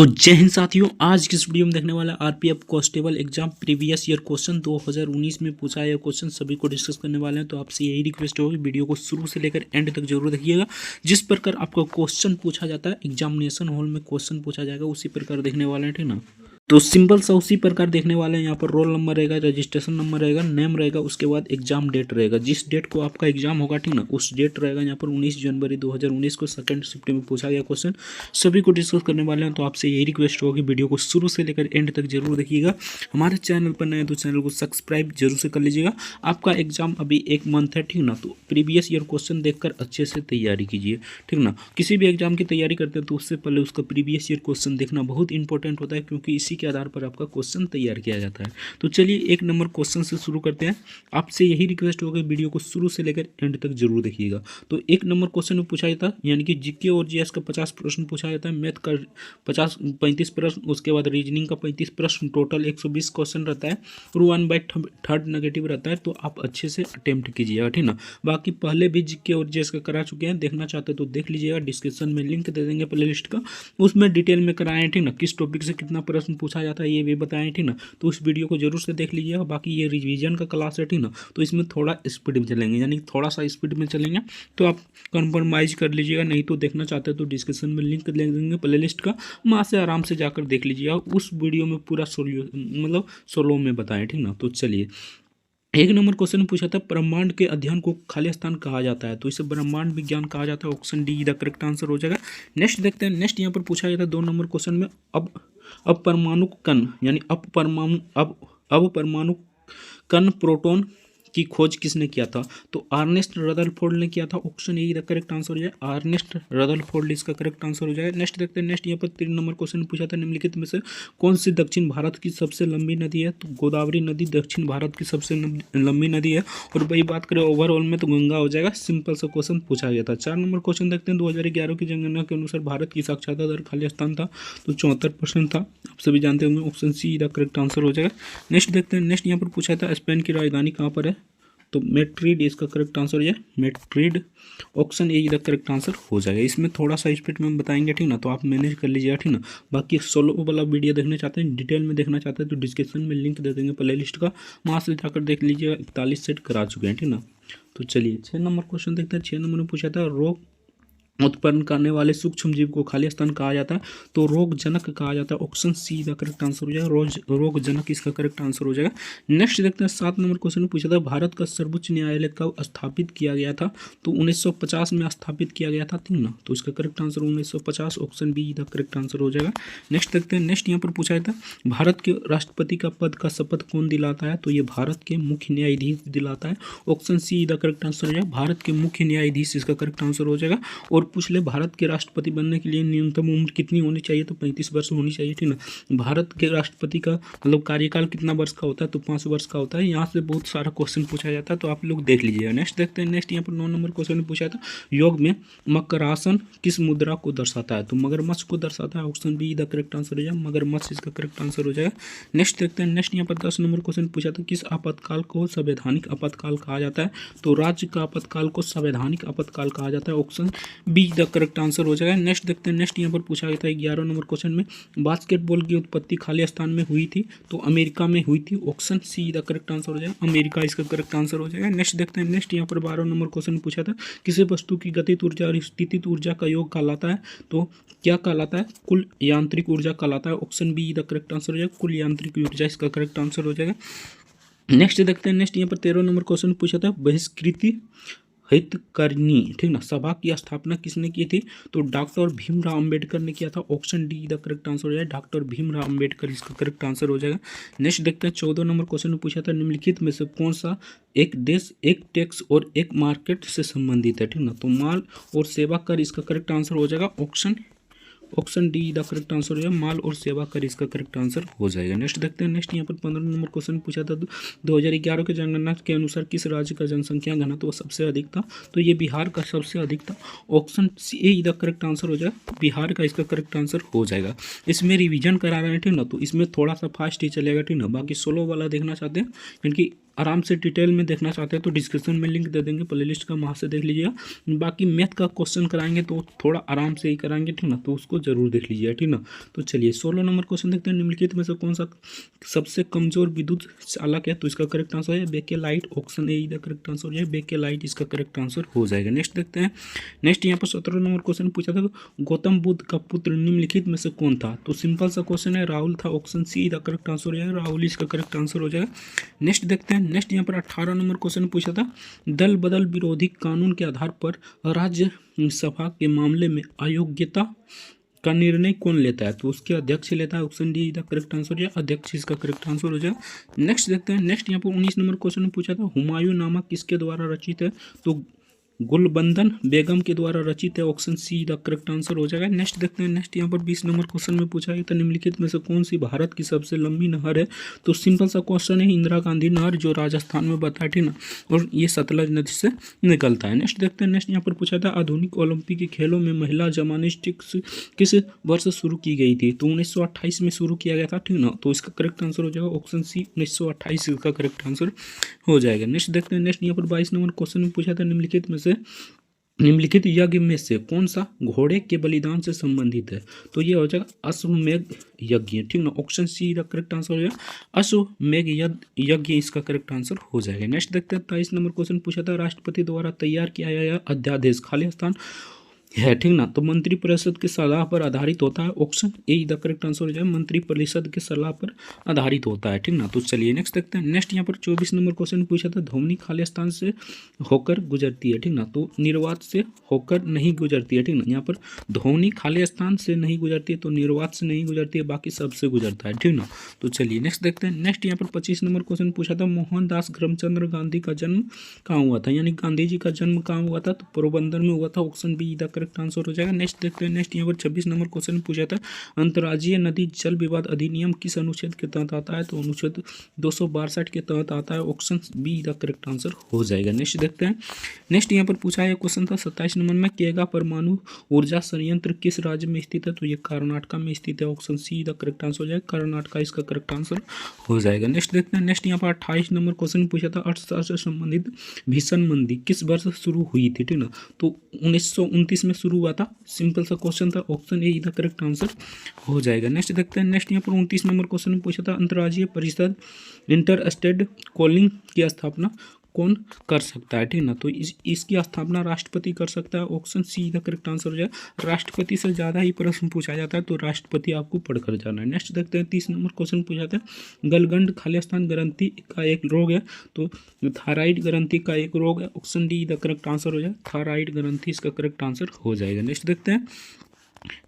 तो जय हिंद साथियों, आज की इस वीडियो में देखने वाला RPF constable exam previous year question 2019 में पूछा गया क्वेश्चन सभी को डिस्कस करने वाले हैं। तो आपसे यही रिक्वेस्ट होगी, वीडियो को शुरू से लेकर एंड तक जरूर देखिएगा। जिस प्रकार आपको क्वेश्चन पूछा जाता है एग्जामिनेशन हॉल में क्वेश्चन पूछा जाएगा उसी प्रकार देखने वाले हैं, ठीक ना। तो सिंपल सा उसी प्रकार देखने वाले हैं। यहाँ पर रोल नंबर रहेगा, रजिस्ट्रेशन नंबर रहेगा, नेम रहेगा, उसके बाद एग्जाम डेट रहेगा। जिस डेट को आपका एग्जाम होगा, ठीक ना, उस डेट रहेगा यहाँ पर 19 जनवरी 2019 को सेकंड शिफ्ट में पूछा गया क्वेश्चन सभी को डिस्कस करने वाले हैं। तो आपसे यही रिक्वेस्ट होगी, वीडियो को शुरू से लेकर एंड तक जरूर देखिएगा। हमारे चैनल पर नए हैं तो चैनल को सब्सक्राइब जरूर से कर लीजिएगा। आपका एग्जाम अभी 1 मंथ है, ठीक ना, तो प्रीवियस ईयर क्वेश्चन देखकर अच्छे से तैयारी कीजिए, ठीक ना। किसी भी एग्जाम की तैयारी करते हैं तो उससे पहले उसका प्रीवियस ईयर क्वेश्चन देखना बहुत इंपॉर्टेंट होता है, क्योंकि इसी के आधार पर आपका क्वेश्चन तैयार किया जाता है। तो चलिए 1 नंबर क्वेश्चन से शुरू करते हैं। आपसे यही रिक्वेस्ट होगी, वीडियो को शुरू से लेकर एंड तक जरूर देखिएगा। तो 1 नंबर क्वेश्चन में पूछा जाता है, यानी कि जीके और जीएस का 50 प्रश्न पूछा जाता है, मैथ का 35 प्रश्न, उसके बाद रीजनिंग का 35 प्रश्न, टोटल 120 क्वेश्चन रहता है और 1/3 नेगेटिव रहता है। तो आप अच्छे से अटेम्प्ट कीजिएगा, ठीक ना। बाकी पहले भी जीके और जीएस का करा चुके हैं, देखना चाहते हैं तो देख लीजिएगा। डिस्क्रिप्शन में लिंक दे देंगे प्ले लिस्ट का, उसमें डिटेल में कराएं, ठीक ना। किस टॉपिक से कितना प्रश्न पूछा जाता है ये भी बताएं, ठीक ना। तो उस वीडियो को जरूर से देख लीजिएगा। बाकी ये रिवीजन का क्लास है, ठीक ना, तो इसमें थोड़ा स्पीड में चलेंगे, यानी थोड़ा सा स्पीड में चलेंगे तो आप कंप्रोमाइज़ कर लीजिएगा। नहीं तो देखना चाहते हैं तो डिस्क्रिप्शन में लिंक दे देंगे प्ले लिस्ट का, वहाँ से आराम से जाकर देख लीजिएगा। उस वीडियो में पूरा सोलो में बताएं, ठीक ना। तो चलिए 1 नंबर क्वेश्चन पूछा था, ब्रह्मांड के अध्ययन को खाली स्थान कहा जाता है, तो इसे ब्रह्मांड विज्ञान कहा जाता है। Option D the correct answer हो जाएगा। नेक्स्ट देखते हैं। नेक्स्ट यहाँ पर पूछा गया था 2 नंबर क्वेश्चन में, अब परमाणु कण यानी अब परमाणु कण प्रोटॉन की खोज किसने किया था, तो अर्नेस्ट रदरफोर्ड ने किया था। Option A the correct answer हो जाए, अर्नेस्ट रदरफोर्ड इसका करेक्ट आंसर हो जाएगा। नेक्स्ट देखते हैं। नेक्स्ट यहाँ पर 3 नंबर क्वेश्चन पूछा था, निम्नलिखित में से कौन सी दक्षिण भारत की सबसे लंबी नदी है, तो गोदावरी नदी दक्षिण भारत की सबसे लंबी नदी है। और वही बात करें ओवरऑल में तो गंगा हो जाएगा। सिंपल सा क्वेश्चन पूछा गया था। 4 नंबर क्वेश्चन देखते हैं। 2011 की जनगणना के अनुसार भारत की साक्षरता दर खाली स्थान था, तो 74% था। आप सभी जानते होंगे, option C the correct answer हो जाएगा। नेक्स्ट देखते हैं। नेक्स्ट यहाँ पर पूछा था, स्पेन की राजधानी कहाँ पर है, तो मैड्रिड इसका करेक्ट आंसर हो जाए, Madrid. Option A the correct answer हो जाएगा। इसमें थोड़ा सा स्पीड में बताएंगे, ठीक ना, तो आप मैनेज कर लीजिएगा, ठीक ना। बाकी सोलो वाला वीडियो देखना चाहते हैं, डिटेल में देखना चाहते हैं तो डिस्क्रिप्शन में लिंक दे देंगे प्ले लिस्ट का, वहाँ से जाकर देख लीजिएगा। 41 सेट करा चुके हैं, ठीक ना। तो चलिए 6 नंबर क्वेश्चन देखते हैं। 6 नंबर में पूछा था, रोग उत्पन्न करने वाले सूक्ष्म जीव को खाली स्थान कहा जाता है, तो रोगजनक कहा जाता है। ऑप्शन सी का करेक्ट आंसर हो जाएगा, रोगजनक इसका करेक्ट आंसर हो जाएगा। नेक्स्ट देखते हैं। 7 नंबर क्वेश्चन में पूछा था, भारत का सर्वोच्च न्यायालय कब स्थापित किया गया था, तो 1950 में स्थापित किया गया था, ठीक ना। तो इसका correct answer 1950, option B the correct answer हो जाएगा। नेक्स्ट देखते हैं। नेक्स्ट यहाँ पर पूछा था, भारत के राष्ट्रपति का पद का शपथ कौन दिलाता है, तो ये भारत के मुख्य न्यायाधीश दिलाता है। Option C the correct answer हो जाएगा, भारत के मुख्य न्यायाधीश इसका करेक्ट आंसर हो जाएगा। और पूछ ले, भारत के राष्ट्रपति बनने के लिए न्यूनतम उम्र कितनी होनी चाहिए, तो 35 वर्ष होनी चाहिए, ठीक ना। भारत के राष्ट्रपति का कार्यकाल कितना वर्ष का होता है, तो 5 वर्ष का होता है। यहाँ से बहुत सारा क्वेश्चन पूछा जाता है, तो आप लोग देख लीजिएगा। नेक्स्ट देखते हैं। नेक्स्ट यहाँ पर 9 नंबर क्वेश्चन में पूछा था, योग में मकरासन किस मुद्रा को दर्शाता है, तो मगरमच्छ को दर्शाता है। Option B the correct answer हो जाएगा, मगरमच्छ इसका करेक्ट आंसर हो जाएगा। नेक्स्ट देखते हैं। नेक्स्ट यहाँ पर 10 नंबर क्वेश्चन पूछा था, किस आपातकाल को संवैधानिक आपातकाल कहा जाता है, तो राज्य का आपातकाल को संवैधानिक आपातकाल कहा जाता है। Option B the correct answer हो जाएगा। नेक्स्ट देखते हैं। नेक्स्ट यहाँ पर पूछा गया था 11 नंबर क्वेश्चन में, बास्केटबॉल की उत्पत्ति खाली स्थान में हुई थी, तो अमेरिका में हुई थी। Option C the correct answer हो जाएगा, अमेरिका इसका करेक्ट आंसर हो जाएगा। नेक्स्ट देखते हैं। नेक्स्ट यहाँ पर 12 नंबर क्वेश्चन पूछा था, किसी वस्तु की गतिज ऊर्जा और स्थितिज ऊर्जा का योग कहलाता है, तो क्या कहलाता है, कुल यांत्रिक ऊर्जा कहलाता है। Option B the correct answer हो जाएगा, कुल यांत्रिक ऊर्जा इसका करेक्ट आंसर हो जाएगा। नेक्स्ट देखते हैं। नेक्स्ट यहाँ पर 13 नंबर क्वेश्चन पूछा था, बहिष्कृति हितकर्णी, ठीक ना, सभा की स्थापना किसने की थी, तो डॉक्टर भीमराव अंबेडकर ने किया था। Option D the correct answer हो जाएगा, डॉक्टर भीमराव अंबेडकर इसका करेक्ट आंसर हो जाएगा। नेक्स्ट देखते हैं। 14 नंबर क्वेश्चन में पूछा था, निम्नलिखित में से कौन सा एक देश एक टैक्स और एक मार्केट से संबंधित है, ठीक ना, तो माल और सेवा कर इसका करेक्ट आंसर हो जाएगा। Option D the correct answer हो जाएगा, माल और सेवा कर इसका करेक्ट आंसर हो जाएगा। नेक्स्ट देखते हैं। नेक्स्ट यहाँ पर 15 नंबर क्वेश्चन पूछा था, 2011 के जनगणना के अनुसार किस राज्य का जनसंख्या घनत्व तो सबसे अधिक था, तो ये बिहार का सबसे अधिक था। Option C the correct answer हो जाएगा, बिहार का इसका करेक्ट आंसर हो जाएगा। इसमें रिविजन करा रहे हैं, ठीक ना, तो इसमें थोड़ा सा फास्ट ही चलेगा, ठीक ना। बाकी सोलो वाला देखना चाहते हैं, क्योंकि आराम से डिटेल में देखना चाहते हैं तो डिस्क्रिप्शन में लिंक दे देंगे प्लेलिस्ट का, वहाँ से देख लीजिएगा। बाकी मैथ का क्वेश्चन कराएंगे तो थोड़ा आराम से ही कराएंगे, ठीक ना, तो उसको जरूर देख लीजिएगा, ठीक ना। तो चलिए 16 नंबर क्वेश्चन देखते हैं। निम्नलिखित में से कौन सा सबसे कमजोर विद्युत चालक है? तो इसका करेक्ट आंसर है bakelite, option A the correct answer है बेकेलाइट, इसका करेक्ट आंसर हो जाएगा। नेक्स्ट देखते हैं। नेक्स्ट यहाँ पर 17 नंबर क्वेश्चन पूछा था, गौतम बुद्ध का पुत्र निम्नलिखित में से कौन था? तो सिंपल सा क्वेश्चन है, राहुल था, option C the correct answer हो जाएगा, राहुल इसका करेक्ट आंसर हो जाएगा। नेक्स्ट देखते हैं। नेक्स्ट यहाँ पर 18 नंबर क्वेश्चन पूछा था, दल बदल विरोधी कानून के आधार पर राज्यसभा के मामले में अयोग्यता का निर्णय कौन लेता है? तो उसके अध्यक्ष लेता है, option D the correct answer, या अध्यक्ष इसका करेक्ट आंसर हो जाएगा। नेक्स्ट देखते हैं। नेक्स्ट यहाँ पर 19 नंबर क्वेश्चन पूछा था, हुमायूं नामा किसके द्वारा रचित है? तो गुलबंदन बेगम के द्वारा रचित है, option C the correct answer हो जाएगा। नेक्स्ट देखते हैं। नेक्स्ट यहाँ पर 20 नंबर क्वेश्चन में पूछा गया था, निम्नलिखित में से कौन सी भारत की सबसे लंबी नहर है? तो सिंपल सा क्वेश्चन है, इंदिरा गांधी नहर, जो राजस्थान में बता, ठीक ना, और ये सतलज नदी से निकलता है। नेक्स्ट देखते हैं। नेक्स्ट यहाँ पर पूछा था, आधुनिक ओलंपिक खेलों में महिला जिम्नास्टिक्स किस वर्ष शुरू की गई थी? तो 1928 में शुरू किया गया था, ठीक ना, तो इसका करेक्ट आंसर हो जाएगा ऑप्शन सी 1928 इसका करेक्ट आंसर हो जाएगा। नेक्स्ट देखते हैं। नेक्स्ट यहाँ पर 22 नंबर क्वेश्चन में पूछा था, निम्नलिखित यज्ञ में से कौन सा घोड़े के बलिदान से संबंधित है? तो ये हो जाएगा अश्वमेध यज्ञ, ठीक ना, ऑप्शन सी का करेक्ट आंसर हो जाएगा अश्वमेध यज्ञ, इसका करेक्ट आंसर हो जाएगा। नेक्स्ट देखते हैं। 23 नंबर क्वेश्चन पूछा था, राष्ट्रपति द्वारा तैयार किया गया अध्यादेश खाली स्थान है, ठीक ना, तो मंत्रिपरिषद की सलाह पर आधारित होता है, option A the correct answer हो जाए मंत्रिपरिषद की सलाह पर आधारित होता है, ठीक ना। तो चलिए नेक्स्ट देखते हैं। नेक्स्ट यहाँ पर 24 नंबर क्वेश्चन पूछा था, ध्वनि खाली स्थान से होकर गुजरती है, ठीक ना, तो निर्वात से होकर नहीं गुजरती है, ठीक ना, यहाँ पर ध्वनि खाली स्थान से नहीं गुजरती है, तो निर्वात से नहीं गुजरती है, बाकी सबसे गुजरता है, ठीक ना। तो चलिए नेक्स्ट देखते हैं। नेक्स्ट यहाँ पर 25 नंबर क्वेश्चन पूछा था, मोहनदास करमचंद गांधी का जन्म कहाँ हुआ था, यानी गांधी जी का जन्म कहाँ हुआ था? तो पोरबंदर में हुआ था, option B the correct answer हो जाएगा। नेक्स्ट देखते हैं। नेक्स्ट यहाँ पर 26 नंबर क्वेश्चन पूछा था, अंतर्राज्यीय नदी जल विवाद अधिनियम किस अनुच्छेद के तहत आता है? तो अनुच्छेद 262 के तहत आता है, option B the correct answer हो जाएगा। नेक्स्ट देखते हैं। नेक्स्ट यहाँ पर पूछा है क्वेश्चन था 27 नंबर में, केगा परमाणु ऊर्जा संयंत्र किस राज्य में स्थित है? तो ये कर्नाटक में स्थित है, option C the correct answer हो जाएगा, कर्नाटक इसका करेक्ट आंसर हो जाएगा। नेक्स्ट देखते हैं। नेक्स्ट यहाँ पर 28 नंबर क्वेश्चन पूछा था, अर्थशास्त्र से संबंधित भीषण मंदी किस वर्ष शुरू हुई थी, ठीक ना, तो 1929 में शुरू हुआ था, सिंपल सा क्वेश्चन था, option A the correct answer हो जाएगा। नेक्स्ट देखते हैं। नेक्स्ट यहाँ पर 29 नंबर क्वेश्चन में पूछा था, अंतर्राज्यीय परिषद इंटर स्टेट कॉलिंग की स्थापना कौन कर सकता है, ठीक ना, तो इसकी स्थापना राष्ट्रपति कर सकता है, option C the correct answer हो जाए। राष्ट्रपति से ज़्यादा ही प्रश्न पूछा जाता है, तो राष्ट्रपति आपको पढ़कर जाना है। नेक्स्ट देखते हैं। 30 नंबर क्वेश्चन पूछा था, गलगंड खालिस्तान ग्रंथि का एक रोग है, तो थायराइड ग्रंथि का एक रोग है, option D the correct answer हो जाए, थायराइड ग्रंथि इसका करेक्ट आंसर हो जाएगा। नेक्स्ट देखते हैं।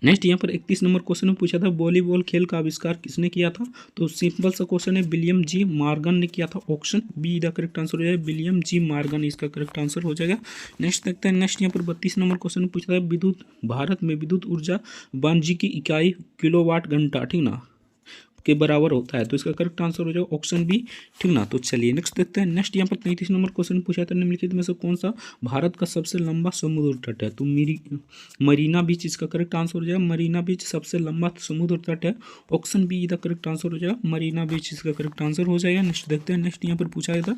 नेक्स्ट यहाँ पर 31 नंबर क्वेश्चन में पूछा था, वॉलीबॉल खेल का आविष्कार किसने किया था? तो सिंपल सा क्वेश्चन है, विलियम जी मॉर्गन ने किया था, option B the correct answer हो जाएगा, विलियम जी मॉर्गन इसका करेक्ट आंसर हो जाएगा। नेक्स्ट देखते हैं। नेक्स्ट यहाँ पर 32 नंबर क्वेश्चन में पूछा था, विद्युत भारत में विद्युत ऊर्जा वाणिज्य की इकाई किलोवाट घंटा, ठीक ना, के बराबर होता है, तो इसका करेक्ट आंसर हो जाएगा ऑप्शन बी, ठीक ना। तो चलिए नेक्स्ट देखते हैं। नेक्स्ट यहाँ पर 33 नंबर क्वेश्चन पूछा था, निम्नलिखित में से कौन सा भारत का सबसे लंबा समुद्र तट है? तो मरीना बीच इसका करेक्ट आंसर हो जाएगा, मरीना बीच सबसे लंबा समुद्र तट है, option B the correct answer हो जाएगा, मरीना बीच इसका करेक्ट आंसर हो जाएगा। नेक्स्ट देखते हैं। नेक्स्ट यहाँ पर पूछा गया था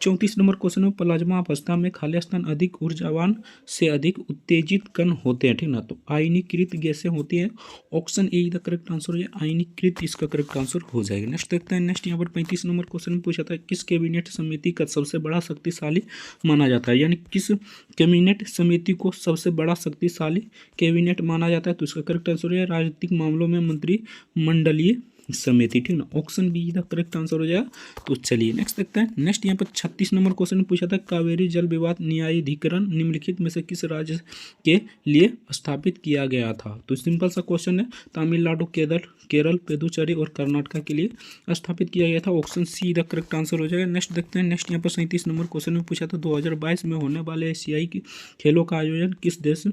34 नंबर क्वेश्चन में, प्लाज्मा अवस्था में खालिस्तान अधिक ऊर्जावान से अधिक उत्तेजित कण होते हैं, ठीक ना, तो आयनीकृत गैसें होती है, option A the correct answer हो जाए, आयनीकृत इसका करेक्ट आंसर हो जाएगा। नेक्स्ट देखते हैं। नेक्स्ट यहाँ पर 35 नंबर क्वेश्चन में पूछा था, किस कैबिनेट समिति का सबसे बड़ा शक्तिशाली माना जाता है, यानी किस कैबिनेट समिति को सबसे बड़ा शक्तिशाली कैबिनेट माना जाता है? तो इसका करेक्ट आंसर है राजनीतिक मामलों में मंत्रिमंडलीय समिति, ठीक ना, option B the correct answer हो जाएगा। तो चलिए नेक्स्ट देखते हैं। नेक्स्ट यहाँ पर 36 नंबर क्वेश्चन पूछा था, कावेरी जल विवाद न्यायाधिकरण निम्नलिखित में से किस राज्य के लिए स्थापित किया गया था? तो सिंपल सा क्वेश्चन है, तमिलनाडु, केरल, पुदुचेरी और कर्नाटक के लिए स्थापित किया गया था, option C the correct answer हो जाएगा। नेक्स्ट देखते हैं। नेक्स्ट यहाँ पर 37 नंबर क्वेश्चन में पूछा था, 2022 में होने वाले एशियाई खेलों का आयोजन किस देश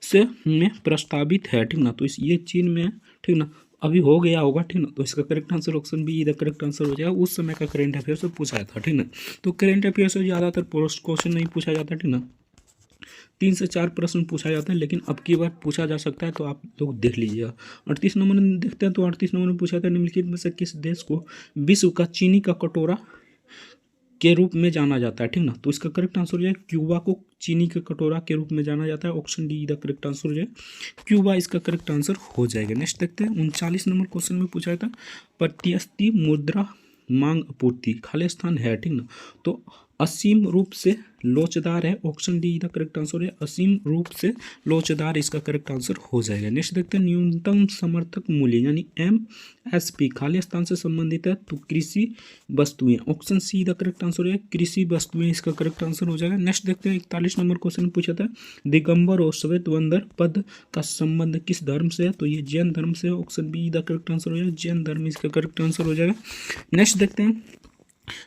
से में प्रस्तावित है, ठीक ना, तो ये चीन में है, ठीक ना, अभी हो गया होगा, ठीक ना, तो इसका correct answer option B the correct answer हो जाएगा। उस समय का करेंट अफेयर से पूछा था, ठीक ना, तो करेंट अफेयर से ज़्यादातर पोस्ट क्वेश्चन नहीं पूछा जाता, ठीक ना, 3 से 4 प्रश्न पूछा जाता है, लेकिन अब की बार पूछा जा सकता है, तो आप लोग देख लीजिएगा। 38 नंबर में देखते हैं। तो 38 नंबर में पूछा था, निम्नलिखित में से किस देश को विश्व का चीनी का कटोरा के रूप में जाना जाता है, ठीक ना। तो इसका करेक्ट आंसर हो जाए क्यूबा को चीनी के कटोरा के रूप में जाना जाता है। Option D the correct answer हो जाए क्यूबा, इसका करेक्ट आंसर हो जाएगा। नेक्स्ट देखते हैं 39 नंबर क्वेश्चन में पूछा था प्रत्यस्ति मुद्रा मांग आपूर्ति खाली स्थान है, ठीक ना। तो असीम रूप से लोचदार है। Option D the correct answer है असीम रूप से लोचदार, इसका करेक्ट आंसर हो जाएगा। नेक्स्ट देखते हैं न्यूनतम समर्थक मूल्य यानी MSP खाली स्थान से संबंधित है तो कृषि वस्तुएं। Option C the correct answer है कृषि वस्तुएं, इसका करेक्ट आंसर हो जाएगा। नेक्स्ट देखते हैं 41 नंबर क्वेश्चन पूछा था दिगंबर और श्वेत वंदर पद का संबंध किस धर्म से है, तो ये जैन धर्म से है। Option B the correct answer हो जाएगा जैन धर्म, इसका करेक्ट आंसर हो जाएगा। नेक्स्ट देखते हैं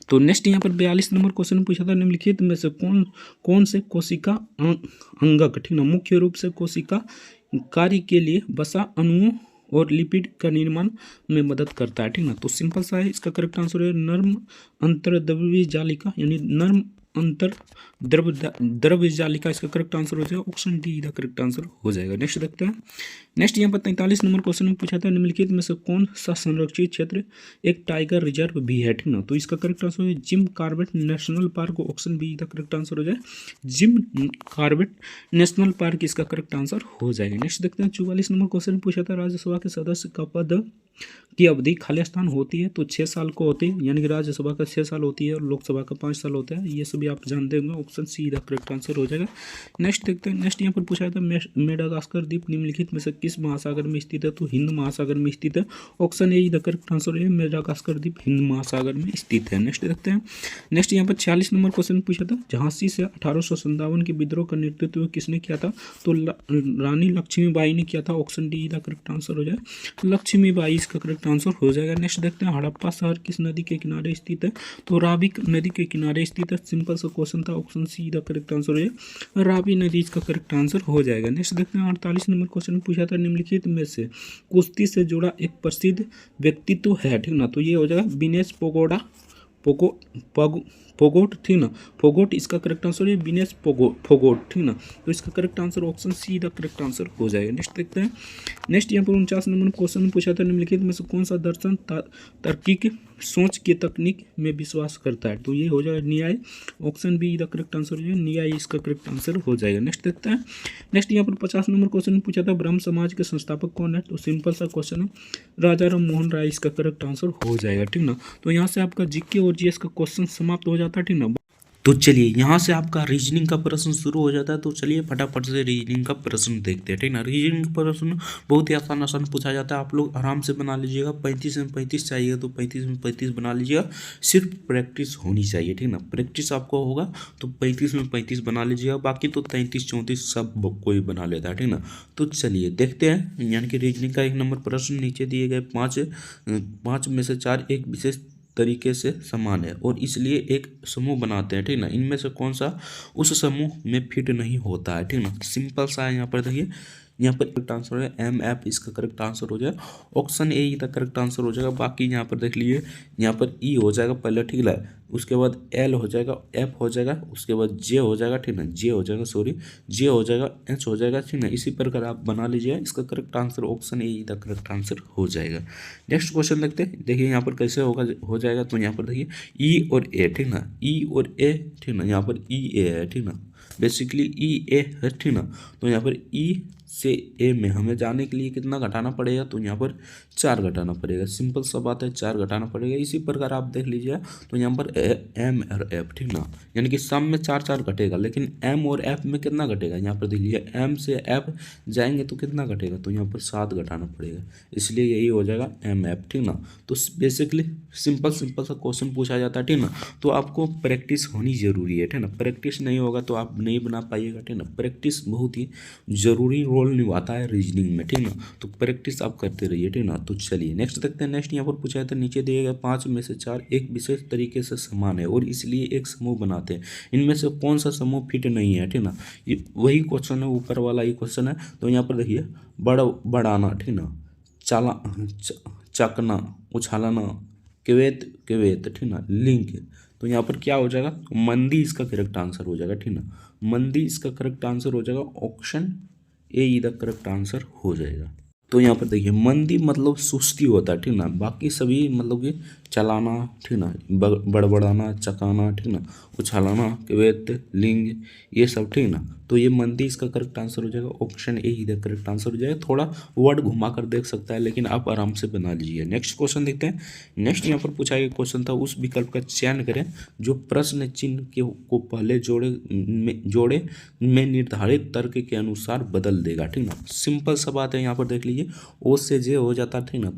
तो नेक्स्ट यहाँ पर 42 नंबर क्वेश्चन पूछा था निम्नलिखित में से कौन से कोशिका अंगक, ठीक ना, मुख्य रूप से कोशिका कार्य के लिए वसा अणुओं और लिपिड का निर्माण में मदद करता है, ठीक ना। तो सिंपल सा है, इसका करेक्ट आंसर है नर्म अंतर्द्रव्य जालिका यानी नर्म अंतर द्रव्य जालिका, इसका करेक्ट आंसर हो जाएगा। Option D the correct answer हो जाएगा। नेक्स्ट देखते हैं नेक्स्ट यहाँ पर 43 नंबर क्वेश्चन में पूछा था निम्नलिखित में से कौन सा संरक्षित क्षेत्र एक टाइगर रिजर्व भी है, ठीक ना। तो इसका करेक्ट आंसर है Jim Corbett national park. Option B the correct answer हो जाए जिम कॉर्बेट नेशनल पार्क, इसका करेक्ट आंसर हो जाएगा। नेक्स्ट देखते हैं 44 नंबर क्वेश्चन पूछा था राज्यसभा के सदस्य का पद की अवधि खाली स्थान होती है तो 6 साल को होती है, यानी कि राज्यसभा का 6 साल होती है और लोकसभा का 5 साल होता है। ये सभी आप जानते होंगे। Option C the correct answer हो जाएगा। नेक्स्ट देखते हैं नेक्स्ट यहाँ पर पूछा था मेडागास्कर द्वीप निम्नलिखित में से किस महासागर में स्थित है, तो हिंद महासागर में स्थित है। Option A the correct answer है मेडागास्कर द्वीप हिंद महासागर में स्थित है। नेक्स्ट देखते हैं नेक्स्ट यहाँ पर 46 नंबर क्वेश्चन पूछा था झांसी से 1857 के विद्रोह का नेतृत्व किसने किया था, तो रानी लक्ष्मीबाई ने किया था। Option D the correct answer हो जाए लक्ष्मीबाई, इसका करेक्ट आंसर हो जाएगा। नेक्स्ट देखते हैं हड़प्पा शहर किस नदी के किनारे स्थित है, तो रावी नदी के किनारे स्थित है। सिंपल सा क्वेश्चन था। Option C the correct answer हो जाए रावी नदी, इसका करेक्ट आंसर हो जाएगा। नेक्स्ट देखते हैं 48 नंबर क्वेश्चन पूछा था निम्नलिखित में से कुश्ती से जुड़ा एक प्रसिद्ध व्यक्तित्व है, ठीक ना। तो ये हो जाएगा विनेश फोगोट, ठीक ना। फोगोट, इसका करेक्ट आंसर है विनेश फोगोट, ठीक ना। तो इसका correct answer option C the correct answer हो जाएगा। नेक्स्ट देखते हैं नेक्स्ट यहाँ पर 49 नंबर क्वेश्चन पूछा था निम्नलिखित में से कौन सा दर्शन तार्किक सोच की तकनीक में विश्वास करता है, तो ये हो जाएगा न्याय। Option B the correct answer है न्याय, इसका करेक्ट आंसर हो जाएगा। नेक्स्ट देखते हैं नेक्स्ट यहाँ पर 50 नंबर क्वेश्चन पूछा था ब्रह्म समाज के संस्थापक कौन है, तो सिंपल सा क्वेश्चन है राजा राम मोहन राय, इसका करेक्ट आंसर हो जाएगा, ठीक ना। तो यहाँ से आपका जीके और जीएस का क्वेश्चन समाप्त हो जाता है, ठीक ना। तो चलिए यहाँ से आपका रीजनिंग का प्रश्न शुरू हो जाता है। तो चलिए फटाफट से रीजनिंग का प्रश्न देखते हैं, ठीक ना। रीजनिंग का प्रश्न बहुत ही आसान आसान पूछा जाता है, आप लोग आराम से बना लीजिएगा। 35 में 35 चाहिए तो 35 में 35 बना लीजिएगा, सिर्फ प्रैक्टिस होनी चाहिए, ठीक ना। प्रैक्टिस आपको होगा तो 35 में 35 बना लीजिएगा, बाकी तो 33 34 सब कोई बना लेता है, ठीक ना। तो चलिए देखते हैं, यानी कि रीजनिंग का 1 नंबर प्रश्न नीचे दिए गए 5 में से 4 एक विशेष तरीके से समान है और इसलिए एक समूह बनाते हैं, ठीक ना। इनमें से कौन सा उस समूह में फिट नहीं होता है, ठीक ना। सिंपल सा है, यहाँ पर देखिए यहाँ पर करेक्ट आंसर है MF, इसका करेक्ट आंसर हो जाएगा। ऑप्शन ए का करेक्ट आंसर हो जाएगा। बाकी यहाँ पर देख लीजिए, यहाँ पर E हो जाएगा पहले, ठीक है, उसके बाद L हो जाएगा, F हो जाएगा, उसके बाद J हो जाएगा, ठीक ना, J हो जाएगा, J हो जाएगा, H हो जाएगा, ठीक ना। इसी प्रकार आप बना लीजिए, इसका correct answer option A the correct answer हो जाएगा। नेक्स्ट क्वेश्चन देखते हैं, देखिए यहाँ पर कैसे हो जाएगा। तो यहाँ पर देखिए E और A, ठीक ना, E और A, ठीक ना, यहाँ पर EA है, ठीक ना, बेसिकली EA है, ठीक ना। तो यहाँ पर E से A में हमें जाने के लिए कितना घटाना पड़ेगा, तो यहाँ पर 4 घटाना पड़ेगा। सिंपल सा बात है, 4 घटाना पड़ेगा। इसी प्रकार आप देख लीजिए, तो यहाँ पर M और F, ठीक ना, यानी कि सम में 4 घटेगा, लेकिन M और F में कितना घटेगा, यहाँ पर देख लीजिए M से F जाएंगे तो कितना घटेगा, तो यहाँ पर 7 घटाना पड़ेगा, इसलिए यही हो जाएगा MF, ठीक ना। तो बेसिकली सिंपल सा क्वेश्चन पूछा जाता है, ठीक ना। तो आपको प्रैक्टिस होनी जरूरी है, ठीक ना। प्रैक्टिस नहीं होगा तो आप नहीं बना पाइएगा, ठीक ना। प्रैक्टिस बहुत ही जरूरी रोल निभाता है रीजनिंग में, ठीक ना। तो प्रैक्टिस आप करते रहिए, ठीक ना। तो चलिए नेक्स्ट देखते हैं। नेक्स्ट यहाँ पर पूछा जाता है नीचे दिए गए 5 में से 4 एक विशेष तरीके से समान है और इसलिए एक समूह बनाते हैं, इनमें से कौन सा समूह फिट नहीं है, ठीक ना। ये वही क्वेश्चन है, ऊपर वाला ही क्वेश्चन है। तो यहाँ पर देखिए बढ़ाना, ठीक ना, चकना, उछालना, क्वेत, ठीक ना, लिंक। तो यहाँ पर क्या हो जाएगा, मंदी इसका करेक्ट आंसर हो जाएगा, ठीक ना। मंदी इसका करेक्ट आंसर हो जाएगा। Option A the correct answer हो जाएगा। तो यहाँ पर देखिए मंदी मतलब सुस्ती होता है, ठीक ना, बाकी सभी मतलब कि चलाना, ठीक ना, बड़बड़ाना, चकाना, ठीक ना, उछालाना, कवैत, लिंग, ये सब, ठीक ना। तो ये मंदी इसका करेक्ट आंसर हो जाएगा, option A he correct answer हो जाएगा। थोड़ा वर्ड घुमा कर देख सकता है लेकिन आप आराम से बना लीजिए। नेक्स्ट क्वेश्चन देखते हैं। नेक्स्ट यहाँ पर पूछा गया क्वेश्चन था, उस विकल्प का चयन करें जो प्रश्न चिन्ह के को पहले जोड़े में निर्धारित तर्क के अनुसार बदल देगा, ठीक ना। सिंपल सा बात है, यहाँ पर देख लीजिए, ओ से जे हो जाता, ठीक ना,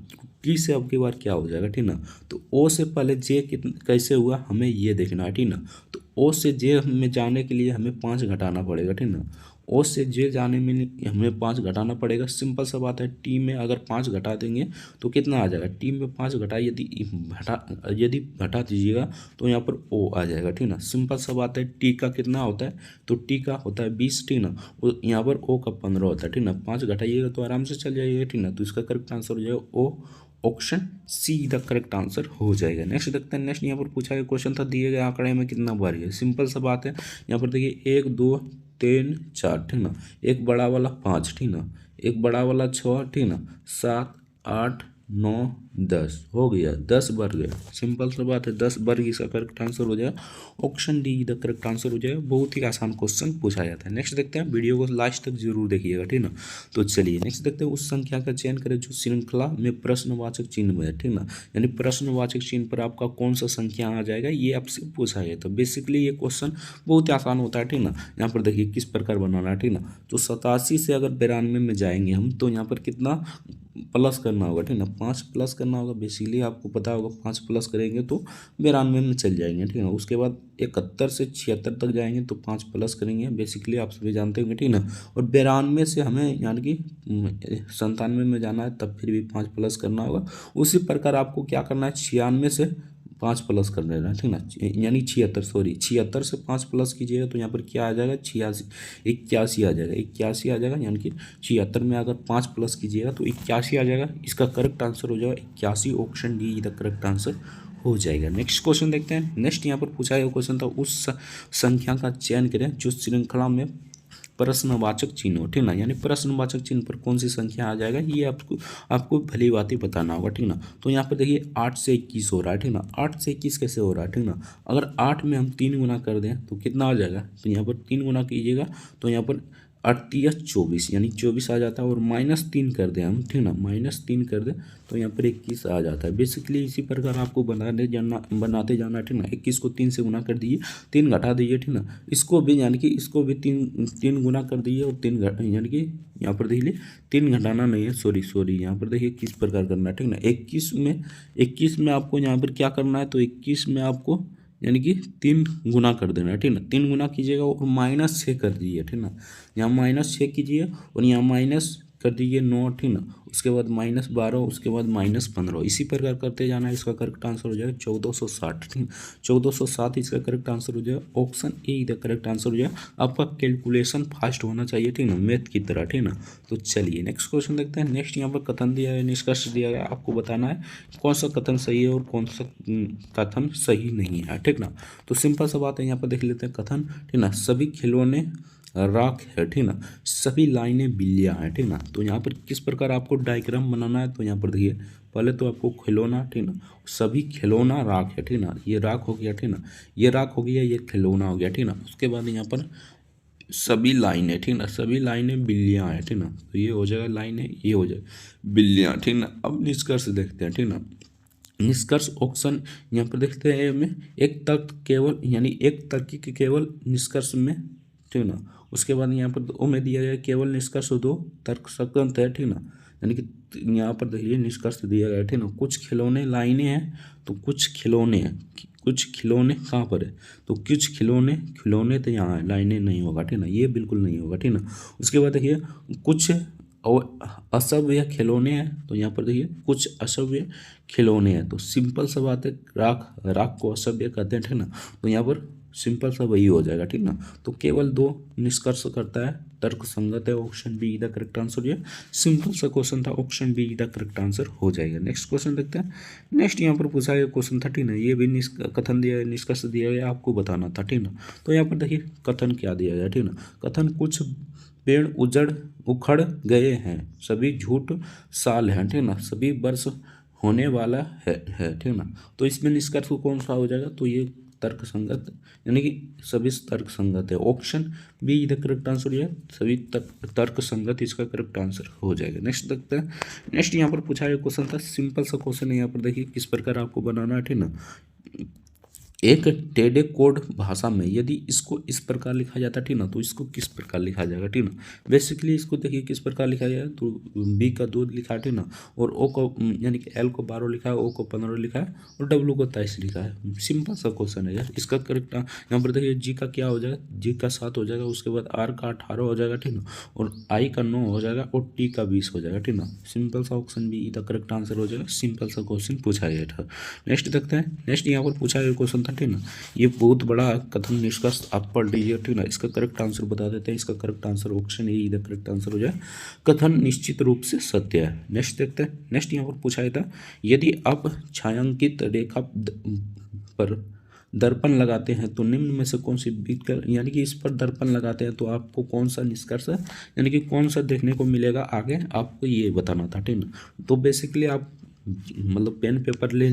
टी से अब की बार क्या हो जाएगा, ठीक ना। तो ओ से पहले जे कैसे हुआ हमें ये देखना है, ठीक ना। तो ओ से जे में जाने के लिए हमें 5 घटाना पड़ेगा, ठीक ना। ओ से जे जाने में हमें 5 घटाना पड़ेगा। सिंपल सा बात है, टी में अगर 5 घटा देंगे तो कितना आ जाएगा, टी में 5 घटा यदि घटा दीजिएगा तो यहाँ पर ओ आ जाएगा, ठीक ना। सिंपल सा बात है, टी का कितना होता है, तो टी का होता है 20, ठीक ना। यहाँ पर ओ का 15 होता है, ठीक ना। 5 घटाइएगा तो आराम से चल जाइएगा, ठीक ना। तो इसका करेक्ट आंसर हो जाएगा oh, option C the correct answer हो जाएगा। नेक्स्ट देखते हैं। नेक्स्ट यहाँ पर पूछा गया क्वेश्चन था, दिए गए आंकड़े में कितना भारी है। सिंपल सा बात है, यहाँ पर देखिए 1 2 3 4, ठीक ना। एक बड़ा वाला 5, ठीक ना। एक बड़ा वाला 6, ठीक ना। 7 8 9 10 हो गया, 10 बढ़ गया। सिंपल सा बात है, 10 वर्ग इसका करेक्ट आंसर हो जाएगा, option D the correct answer हो जाएगा। बहुत ही आसान क्वेश्चन पूछा जाता है। नेक्स्ट देखते हैं, वीडियो को लास्ट तक जरूर देखिएगा, ठीक ना। तो चलिए नेक्स्ट देखते हैं, उस संख्या का चयन करें जो श्रृंखला में प्रश्नवाचक चिन्ह में है, ठीक ना। यानी प्रश्नवाचक चिन्ह पर आपका कौन सा संख्या आ जाएगा, ये आपसे पूछा है। तो बेसिकली ये क्वेश्चन बहुत ही आसान होता है, ठीक ना। यहाँ पर देखिए किस प्रकार बनाना है, ठीक ना। तो 87 से अगर 92 में जाएंगे हम, तो यहाँ पर कितना प्लस करना होगा, ठीक ना। 5 प्लस करना होगा। बेसिकली आपको पता होगा 5 प्लस करेंगे तो 92 में चल जाएंगे, ठीक ना। उसके बाद 71 से 76 तक जाएंगे तो 5 प्लस करेंगे। बेसिकली आप सभी जानते होंगे, ठीक ना। और 92 से हमें यानी कि 97 में जाना है, तब फिर भी 5 प्लस करना होगा। उसी प्रकार आपको क्या करना है, 96 से 5 प्लस कर देना है, ठीक ना। यानी 76 से 5 प्लस कीजिएगा तो यहाँ पर क्या आ जाएगा, 81 आ जाएगा। 81 आ जाएगा, यानी कि 76 में अगर 5 प्लस कीजिएगा तो 81 आ जाएगा। इसका करेक्ट आंसर हो जाएगा 81, option D the correct answer हो जाएगा। नेक्स्ट क्वेश्चन देखते हैं। नेक्स्ट यहाँ पर पूछा गया क्वेश्चन था, उस संख्या का चयन करें जो श्रृंखला में प्रश्नवाचक चिन्ह हो, ठीक ना। यानी प्रश्नवाचक चिन्ह पर कौन सी संख्या आ जाएगा, ये आपको भली बात ही बताना होगा, ठीक ना। तो यहाँ पर देखिए 8 से 21 हो रहा है, ठीक ना। 8 से 21 कैसे हो रहा है, ठीक ना। अगर 8 में हम 3 गुना कर दें तो कितना आ जाएगा, तो यहाँ पर 3 गुना कीजिएगा तो यहाँ पर 38 24, यानी 24 आ जाता है। और -3 कर दें हम, ठीक ना, -3 कर दें तो यहाँ पर 21 आ जाता है। बेसिकली इसी प्रकार आपको बनाते जाना, ठीक ना। 21 को 3 से गुना कर दीजिए, 3 घटा दीजिए, ठीक ना। इसको भी यानी कि इसको भी तीन गुना कर दीजिए और 3 यानी कि यहाँ पर देखिए 3 घटाना नहीं है, सॉरी यहाँ पर देखिए किस प्रकार करना है, ठीक ना। 21 में आपको यहाँ पर क्या करना है, तो 21 में आपको यानी कि 3 गुना कर देना है, ठीक ना। 3 गुना कीजिएगा और -6 कर दीजिए, ठीक ना। यहाँ -6 कीजिए और यहाँ माइनस कर दीजिए 9, ठीक ना। उसके बाद -12, उसके बाद -15, इसी प्रकार करते जाना है। इसका करेक्ट आंसर हो जाएगा 1460, ठीक है। 1460 इसका करेक्ट आंसर हो जाएगा, ऑप्शन ए इधर करेक्ट आंसर हो जाएगा। आपका कैलकुलेशन फास्ट होना चाहिए, ठीक ना, मैथ की तरह, ठीक ना। तो चलिए नेक्स्ट क्वेश्चन देखते हैं। नेक्स्ट यहाँ पर कथन दिया है, निष्कर्ष दिया गया, आपको बताना है कौन सा कथन सही है और कौन सा कथन सही नहीं है, ठीक ना। तो सिंपल सा बात है, यहाँ पर देख लेते हैं कथन, ठीक ना। सभी खिलौने राख है, ठीक ना। सभी लाइनें बिल्लियाँ हैं, ठीक ना। तो यहाँ पर किस प्रकार आपको डायग्राम बनाना है, तो यहाँ पर देखिए पहले तो आपको खिलौना, ठीक ना, सभी खिलौना राख है, ठीक ना। ये राख हो गया, ठीक ना, ये राख हो गया, ये खिलौना हो गया, ठीक ना। उसके बाद यहाँ पर सभी लाइनें, ठीक ना, सभी लाइनें बिल्लियाँ हैं, ठीक ना। तो ये हो जाएगा लाइनें, ये हो जाएगा बिल्लियाँ, ठीक ना। अब निष्कर्ष देखते हैं, ठीक ना। निष्कर्ष ऑप्शन यहाँ पर देखते हैं में एक तर्क केवल, यानी एक तर्क के केवल निष्कर्ष में, ठीक ना। उसके बाद यहाँ पर ओ में दिया गया केवल निष्कर्ष 2 तर्क संगत है, ठीक ना। यानी कि यहाँ पर देखिए निष्कर्ष दिया गया है, ठीक ना। कुछ खिलौने लाइनें हैं तो कुछ खिलौने हैं, कुछ खिलौने कहाँ पर है, तो कुछ खिलौने तो यहाँ है, लाइनें नहीं होगा, ठीक ना, ये बिल्कुल नहीं होगा, ठीक ना। उसके बाद देखिए कुछ और असभ्य खिलौने हैं, तो यहाँ पर देखिए कुछ असभ्य खिलौने हैं। तो सिंपल सा बात है, राख को असभ्य कहते हैं, ठीक ना। तो यहाँ पर सिंपल सा वही हो जाएगा, ठीक ना। तो केवल 2 निष्कर्ष करता है, तर्क संगत है, option B the correct answer. ये सिंपल सा क्वेश्चन था, option B the correct answer हो जाएगा। नेक्स्ट क्वेश्चन देखते हैं। नेक्स्ट यहाँ पर पूछा गया क्वेश्चन था, ठीक ना। ये भी कथन दिया, निष्कर्ष दिया गया, आपको बताना था, ठीक ना। तो यहाँ पर देखिए कथन क्या दिया गया, ठीक ना। कथन कुछ पेड़ उखड़ गए हैं, सभी झूठ साल हैं, ठीक ना। सभी वर्ष होने वाला है ठीक ना। तो इसमें निष्कर्ष कौन सा हो जाएगा, तो ये तर्क संगत, यानी कि सभी तर्क संगत है। ऑप्शन बी इधर करेक्ट आंसर है, सभी तर्क संगत इसका करेक्ट आंसर हो जाएगा। नेक्स्ट देखते हैं। नेक्स्ट यहाँ पर पूछा गया क्वेश्चन था, सिंपल सा क्वेश्चन है। यहाँ पर देखिए किस प्रकार आपको बनाना है ठीक ना। एक टेढ़े कोड भाषा में यदि इसको इस प्रकार लिखा जाता है ठीक ना, तो इसको किस प्रकार लिखा जाएगा ठीक ना। बेसिकली इसको देखिए किस प्रकार लिखा जाएगा, तो बी का 2 लिखा है ठीक ना, और ओ को यानी कि एल को 12 लिखा है, ओ को 15 लिखा है, और डब्ल्यू को 23 लिखा है। सिंपल सा क्वेश्चन है यार। इसका करेक्ट यहाँ पर देखिए जी का क्या हो जाएगा, जी का 7 हो जाएगा, उसके बाद आर का 18 हो जाएगा ठीक ना, और आई का 9 हो जाएगा, और टी का 20 हो जाएगा ठीक ना। सिंपल सा option B the correct answer हो जाएगा। सिंपल सा क्वेश्चन पूछा गया था। नेक्स्ट देखते हैं। नेक्स्ट यहाँ पर पूछा गया क्वेश्चन था ठीक ना, ये बहुत बड़ा कथन निष्कर्ष आप पढ़ लीजिए ठीक ना। इसका करेक्ट आंसर बता देते हैं। इसका करेक्ट आंसर ऑप्शन ए इधर करेक्ट आंसर हो जाए। कथन निश्चित रूप से सत्य है। नेक्स्ट देखते हैं। नेक्स्ट यहाँ पर पूछा गया था, यदि आप छायांकित रेखा पर दर्पण लगाते हैं तो निम्न में से कौन सी विकल्प, यानी कि इस पर दर्पण लगाते हैं तो आपको कौन सा निष्कर्ष, यानी कि कौन सा देखने को मिलेगा आगे, आपको ये बताना था ठीक ना। तो बेसिकली आप मतलब पेन पेपर ले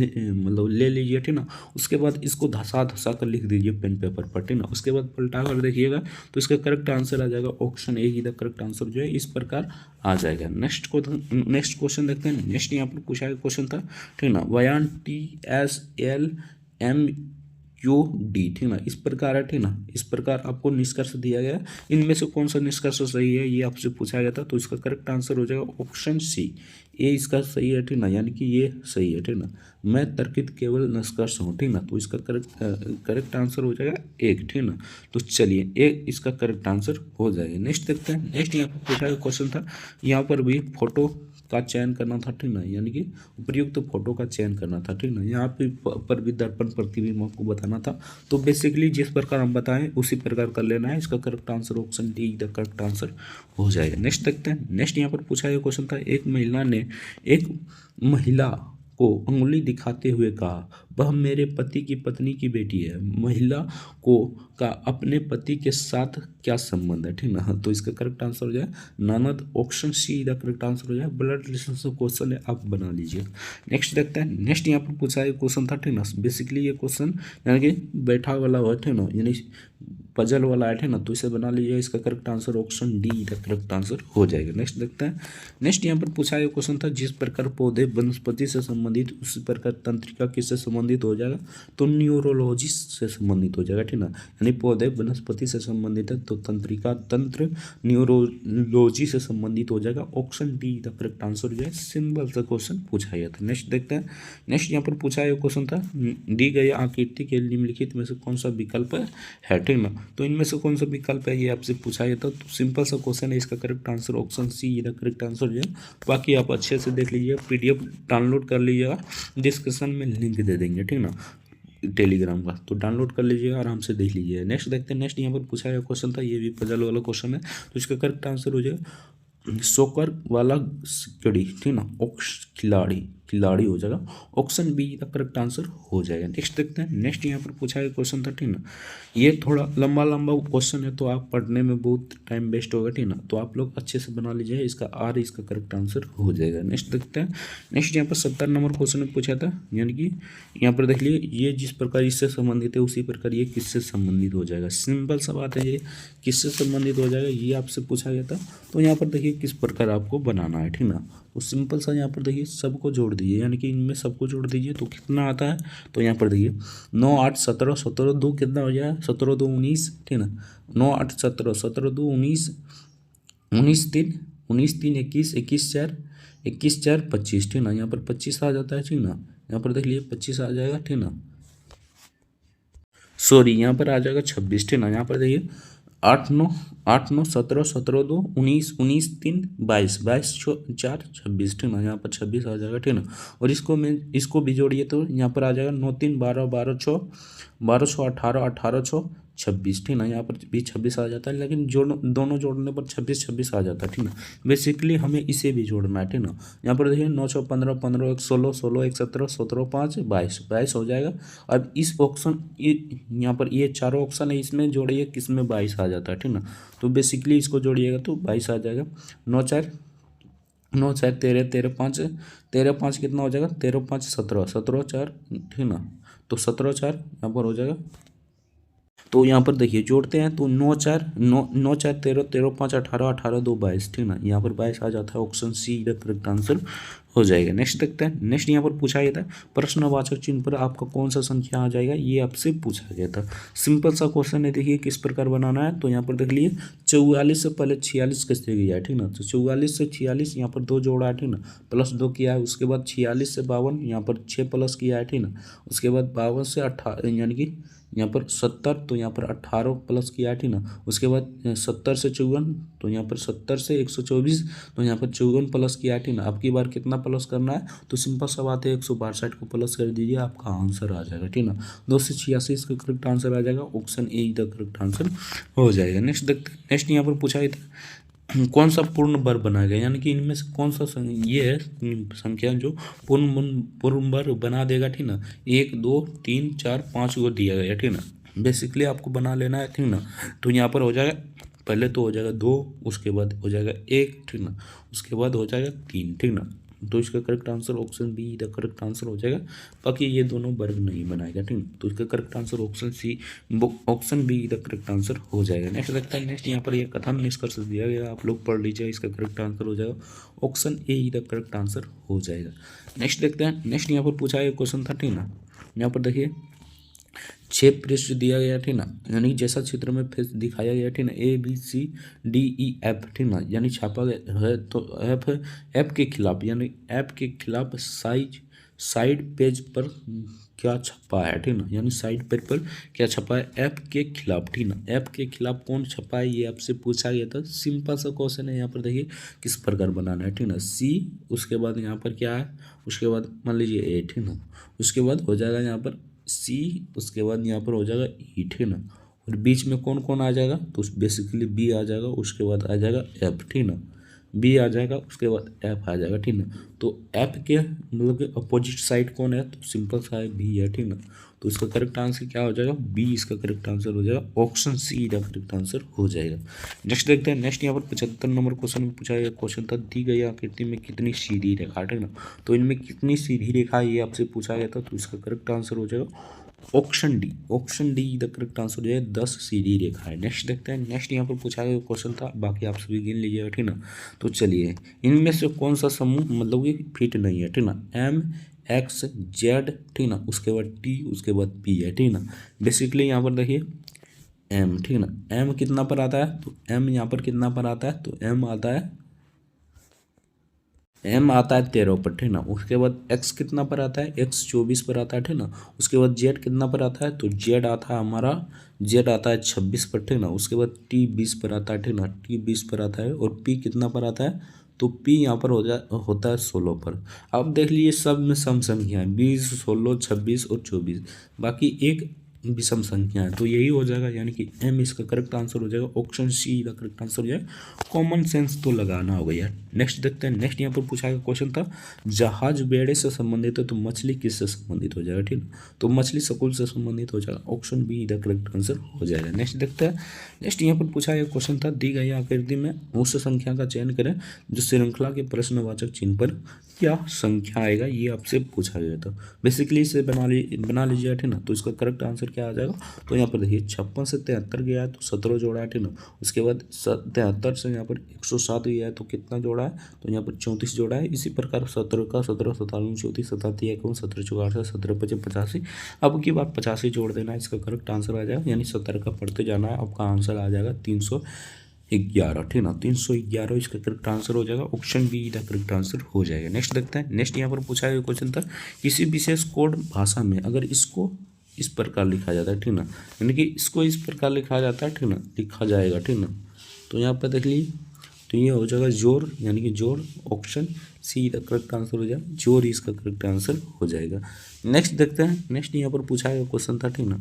लीजिए ठीक ना। उसके बाद इसको धसा कर लिख दीजिए पेन पेपर पर ठीक ना। उसके बाद पलटा कर देखिएगा तो इसका करेक्ट आंसर आ जाएगा। Option A he the correct answer जो है इस प्रकार आ जाएगा। नेक्स्ट क्वेश्चन देखते हैं। नेक्स्ट यहाँ पर पूछा गया क्वेश्चन था ठीक ना, बयान TSLMQD ठीक ना, इस प्रकार है ठीक ना। इस प्रकार आपको निष्कर्ष दिया गया, इनमें से कौन सा निष्कर्ष सही है ये आपसे पूछा गया था। तो इसका करेक्ट आंसर हो जाएगा ऑप्शन सी, ये इसका सही है ठीक ना, यानी कि ये सही है ठीक ना। मैं तर्कित केवल निष्कर्ष हूँ ठीक ना, तो इसका करेक्ट आंसर हो जाएगा एक ठीक ना। तो चलिए एक इसका करेक्ट आंसर हो जाएगा। नेक्स्ट देखते हैं। नेक्स्ट यहाँ पर पूछा गया क्वेश्चन था, यहाँ पर भी फोटो का चयन करना था ठीक ना, यानी कि उपयुक्त फोटो का चयन करना था ठीक ना। यहाँ पे पर भी दर्पण प्रतिबिंब आपको बताना था। तो बेसिकली जिस प्रकार हम बताएं उसी प्रकार कर लेना है। इसका correct answer option D the correct answer हो जाएगा। नेक्स्ट देखते हैं। नेक्स्ट यहाँ पर पूछा गया क्वेश्चन था, एक महिला को उंगली दिखाते हुए कहा, वह मेरे पति की पत्नी की बेटी है। महिला का अपने पति के साथ क्या संबंध है ठीक ना। तो इसका करेक्ट आंसर हो जाए ननद। Option C the correct answer हो जाए। ब्लड रिलेशनशिप क्वेश्चन है, आप बना लीजिए। नेक्स्ट देखते हैं। नेक्स्ट यहाँ पर पूछा गया क्वेश्चन था ठीक ना, बेसिकली ये क्वेश्चन यानी कि बैठा वाला हुआ ठीक ना, यानी पजल वाला है ना, तो इसे बना लीजिए। इसका correct answer option D the correct answer हो जाएगा। नेक्स्ट देखते हैं। नेक्स्ट यहाँ पर पूछा गया क्वेश्चन था, जिस प्रकार पौधे वनस्पति से संबंधित उसी प्रकार तंत्रिका किससे संबंधित हो जाएगा, तो न्यूरोलॉजी से संबंधित हो जाएगा ठीक ना। यानी पौधे वनस्पति से संबंधित है तो तंत्रिका तंत्र न्यूरोलॉजी से संबंधित हो जाएगा। Option D the correct answer हो जाएगा। सिंपल सा क्वेश्चन पूछा गया था। नेक्स्ट देखते हैं। नेक्स्ट यहाँ पर पूछा गया क्वेश्चन था, दी गई आकृति के निम्नलिखित में से कौन सा विकल्प है ठीक ना। तो इनमें से कौन सा विकल्प है ये आपसे पूछा गया था। तो सिंपल सा क्वेश्चन है, इसका correct answer option C the correct answer है। बाकी आप अच्छे से देख लीजिए, PDF डाउनलोड कर लीजिएगा, डिस्क्रिप्शन में लिंक दे देंगे ठीक ना टेलीग्राम का, तो डाउनलोड कर लीजिएगा, आराम से देख लीजिए। नेक्स्ट देखते हैं। नेक्स्ट यहाँ पर पूछा गया क्वेश्चन था, ये भी पजल वाला क्वेश्चन है, तो इसका करेक्ट आंसर हो जाएगा सोकर वाला खिलाड़ी ठीक ना। खिलाड़ी हो जाएगा। ऑप्शन बी का करेक्ट आंसर हो जाएगा। नेक्स्ट देखते हैं। नेक्स्ट यहाँ पर पूछा गया क्वेश्चन था ठीक ना, ये थोड़ा लंबा क्वेश्चन है तो आप पढ़ने में बहुत टाइम वेस्ट होगा ठीक ना, तो आप लोग अच्छे से बना लीजिए। इसका आर इसका करेक्ट आंसर हो जाएगा। नेक्स्ट देखते हैं। नेक्स्ट यहाँ पर 70 नंबर क्वेश्चन में पूछा था, यानी कि यहाँ पर देख लीजिए, ये जिस प्रकार इससे संबंधित है उसी प्रकार ये किससे संबंधित हो जाएगा। सिंपल सा बात है, ये किससे संबंधित हो जाएगा ये आपसे पूछा गया था। तो यहाँ पर देखिए किस प्रकार आपको बनाना है ठीक ना। तो सिंपल सा यहाँ पर देखिए सबको जोड़ दीजिए, यानी कि इनमें सबको जोड़ दीजिए तो कितना आता है। तो यहाँ पर देखिए 9 8 17 17 2 कितना हो जाएगा, 17 2 19 ठीक ना। 9 8 17 17 2 19 19 3 19 3 21 21 4 21 4 25 ठीक ना। यहाँ पर 25 आ जाता है ठीक ना। यहाँ पर देख लीजिए 25 आ जाएगा ठीक ना, सॉरी यहाँ पर आ जाएगा 26 ठीक ना। यहाँ पर देखिए 8 9 17 17 2 19 19 3 22 22 4 26 ठीक ना। यहाँ पर 26 आ जाएगा ठीक ना। और इसको भी जोड़िए तो यहाँ पर आ जाएगा 9 3 12 12 6 12 6 18 18 6 26 ठीक ना। यहाँ पर भी 26 आ जाता है, लेकिन दोनों जोड़ने पर 26 26 आ जाता है ठीक ना। बेसिकली हमें इसे भी जोड़ना है ठीक ना। यहाँ पर देखिए 9 6 15 15 1 16 16 1 17 17 5 22 22 हो जाएगा। अब इस ऑप्शन यहाँ पर ये चारों ऑप्शन है, इसमें जोड़िए किसमें 22 आ जाता है ठीक ना। तो बेसिकली इसको जोड़िएगा तो 22 आ जाएगा। 9 4 9 4 13, 13 5, 13 5 कितना हो जाएगा, 13 5 17, 17 4 ठीक ना, तो 17 4 यहाँ पर हो जाएगा। तो यहाँ पर देखिए जोड़ते हैं तो 9 4 9 9 4 13, 13 5 18, 18 2 22 ठीक ना, यहाँ पर 22 आ जाता है, ऑप्शन सी का करेक्ट आंसर हो जाएगा। नेक्स्ट देखते हैं, नेक्स्ट यहाँ पर पूछा गया था प्रश्नवाचक चिन्ह पर आपका कौन सा संख्या आ जाएगा, ये आपसे पूछा गया था। सिंपल सा क्वेश्चन है, देखिए किस प्रकार बनाना है। तो यहाँ पर देख लिए 44 से पहले 46 कैसे गया है ठीक ना, तो 44 से 46 यहाँ पर 2 जोड़ा है ठीक ना, +2 किया है। उसके बाद 46 से 52 यहाँ पर 6 प्लस किया है ठीक ना। उसके बाद 52 से 18 यानी कि यहाँ पर 70, तो यहाँ पर 18 प्लस किया है ठीक ना। उसके बाद 70 से 54, तो यहाँ पर 70 से 124, तो यहाँ पर 54 प्लस किया है ठीक ना। अब की बार कितना प्लस करना है, तो सिंपल सा बात है 162 को प्लस कर दीजिए, आपका आंसर आ जाएगा ठीक ना। 2 से 86 इसका करेक्ट आंसर आ जाएगा, option A the correct answer हो जाएगा। नेक्स्ट देखते हैं, नेक्स्ट यहाँ पर पूछा गया था कौन सा पूर्ण वर्ग बनाया गया, यानी कि इनमें से कौन सा ये है संख्या जो पूर्ण वर्ग बना देगा ठीक ना। 1 2 3 4 5 को दिया गया ठीक ना, बेसिकली आपको बना लेना है ठीक ना। तो यहाँ पर हो जाएगा, पहले तो हो जाएगा 2, उसके बाद हो जाएगा 1 ठीक ना, उसके बाद हो जाएगा 3 ठीक ना। तो इसका correct answer option B the correct answer हो जाएगा, बाकी ये दोनों वर्ग नहीं बनाएगा ठीक है। तो इसका correct answer option C, option B the correct answer हो जाएगा। नेक्स्ट देखते हैं, नेक्स्ट यहाँ पर ये कथन निष्कर्ष दिया गया, आप लोग पढ़ लीजिए, इसका करेक्ट आंसर हो जाएगा option A the correct answer हो जाएगा। नेक्स्ट देखते हैं, नेक्स्ट यहाँ पर पूछा गया क्वेश्चन था ठीक ना। यहाँ पर देखिए 6 पृष्ठ दिया गया ठीक ना, यानी जैसा चित्र में फिर दिखाया गया ठीक ना, ABCDEF ठीक ना, यानी छापा गया है। तो एफ के खिलाफ, यानी एफ के खिलाफ साइड पेज पर क्या छपा है ठीक ना, यानी साइड पेज पर क्या छपा है एफ के खिलाफ ठीक ना। एफ के खिलाफ कौन छपा है, ये आपसे पूछा गया था। सिंपल सा क्वेश्चन है, यहाँ पर देखिए किस प्रकार बनाना है ठीक ना। सी, उसके बाद यहाँ पर क्या है, उसके बाद मान लीजिए ए ठीक ना, उसके बाद हो जाएगा यहाँ पर सी, उसके बाद यहाँ पर हो जाएगा ई ठीक ना, और बीच में कौन कौन आ जाएगा, तो बेसिकली बी आ जाएगा, उसके बाद आ जाएगा एफ ठीक ना, बी आ जाएगा, उसके बाद एफ आ जाएगा ठीक ना। तो एफ के मतलब कि अपोजिट साइड कौन है, तो सिंपल सा है बी है ठीक ना। तो इसका करेक्ट आंसर क्या हो जाएगा, बी इसका करेक्ट आंसर हो जाएगा, ऑप्शन सी का करेक्ट आंसर हो जाएगा। नेक्स्ट देखते हैं, नेक्स्ट यहाँ पर 75 नंबर क्वेश्चन में पूछा गया क्वेश्चन था दी गई आकृति में कितनी सीधी रेखा है ना। तो इनमें कितनी सीधी रेखा ये आपसे पूछा गया था, तो इसका करेक्ट आंसर हो जाएगा option D, option D the correct answer हो जाएगा 10 सीधी रेखा है। नेक्स्ट देखते हैं, नेक्स्ट यहाँ पर पूछा गया क्वेश्चन था, बाकी आप सभी गिन लीजिएगा ठीक ना। तो चलिए, इनमें से कौन सा समूह मतलब कि फिट नहीं है ठीक ना, एम एक्स जेड ठीक ना, उसके बाद टी, उसके बाद पी है ठीक ना। बेसिकली यहाँ पर देखिए एम ठीक ना, एम कितना पर आता है, तो एम यहाँ पर कितना पर आता है, तो एम आता है 13 पर ठीक ना। उसके बाद एक्स कितना पर आता है, एक्स 24 पर आता है ठीक ना। उसके बाद जेड कितना पर आता है, तो जेड आता है हमारा, जेड आता है 26 पर ठीक ना। उसके बाद टी 20 पर आता है ठीक ना, टी 20 पर आता है। और पी कितना पर आता है, तो पी यहाँ पर होता है 16 पर। अब देख लीजिए सब में सम संख्या है, 20 16 26 और 24, बाकी एक विषम संख्या है, तो यही हो जाएगा, यानी कि एम इसका करेक्ट आंसर हो जाएगा, ऑप्शन सी का करेक्ट आंसर हो जाएगा। कॉमन सेंस तो लगाना होगा यार। नेक्स्ट देखते हैं, नेक्स्ट यहाँ पर पूछा गया क्वेश्चन था जहाज बेड़े से संबंधित है तो मछली किससे संबंधित हो जाएगा ठीक है, तो मछली स्कूल से संबंधित हो जाएगा, option B the correct answer हो जाएगा। नेक्स्ट देखते हैं, नेक्स्ट यहाँ पर पूछा गया क्वेश्चन था दी गई आकृति में उस संख्या का चयन करें जो श्रृंखला के प्रश्नवाचक चिन्ह पर क्या संख्या आएगा, ये आपसे पूछा गया था। बेसिकली इसे बना लीजिए ठीक ना। तो इसका करेक्ट आंसर क्या आ जाएगा, तो यहाँ पर देखिए 56 से 73 गया है तो 17 जोड़ा है ठीक ना। उसके बाद 73 से यहाँ पर 107 गया है तो कितना जोड़ा है, तो यहाँ पर 34 जोड़ा है। इसी प्रकार 17 का 17 57 34 37 51 17 64 17 55 85, अब की बार 85 जोड़ देना है, इसका करेक्ट आंसर आ जाएगा, यानी 17 का पढ़ते जाना है, आपका आंसर आ जाएगा 311 ठीक ना। 311 इसका करेक्ट आंसर हो जाएगा, option B the correct answer हो जाएगा। नेक्स्ट देखते हैं, नेक्स्ट यहाँ पर पूछा गया क्वेश्चन था किसी विशेष कोड भाषा में अगर इसको इस प्रकार लिखा जाता है ठीक ना, यानी कि इसको इस प्रकार लिखा जाता है ठीक ना, लिखा जाएगा ठीक ना। तो यहाँ पर देख लीजिए, तो ये हो जाएगा जोर, यानी कि जोर, option C the correct answer हो जाएगा, जोर इसका करेक्ट आंसर हो जाएगा। नेक्स्ट देखते हैं, नेक्स्ट यहाँ पर पूछा गया क्वेश्चन था ठीक ना,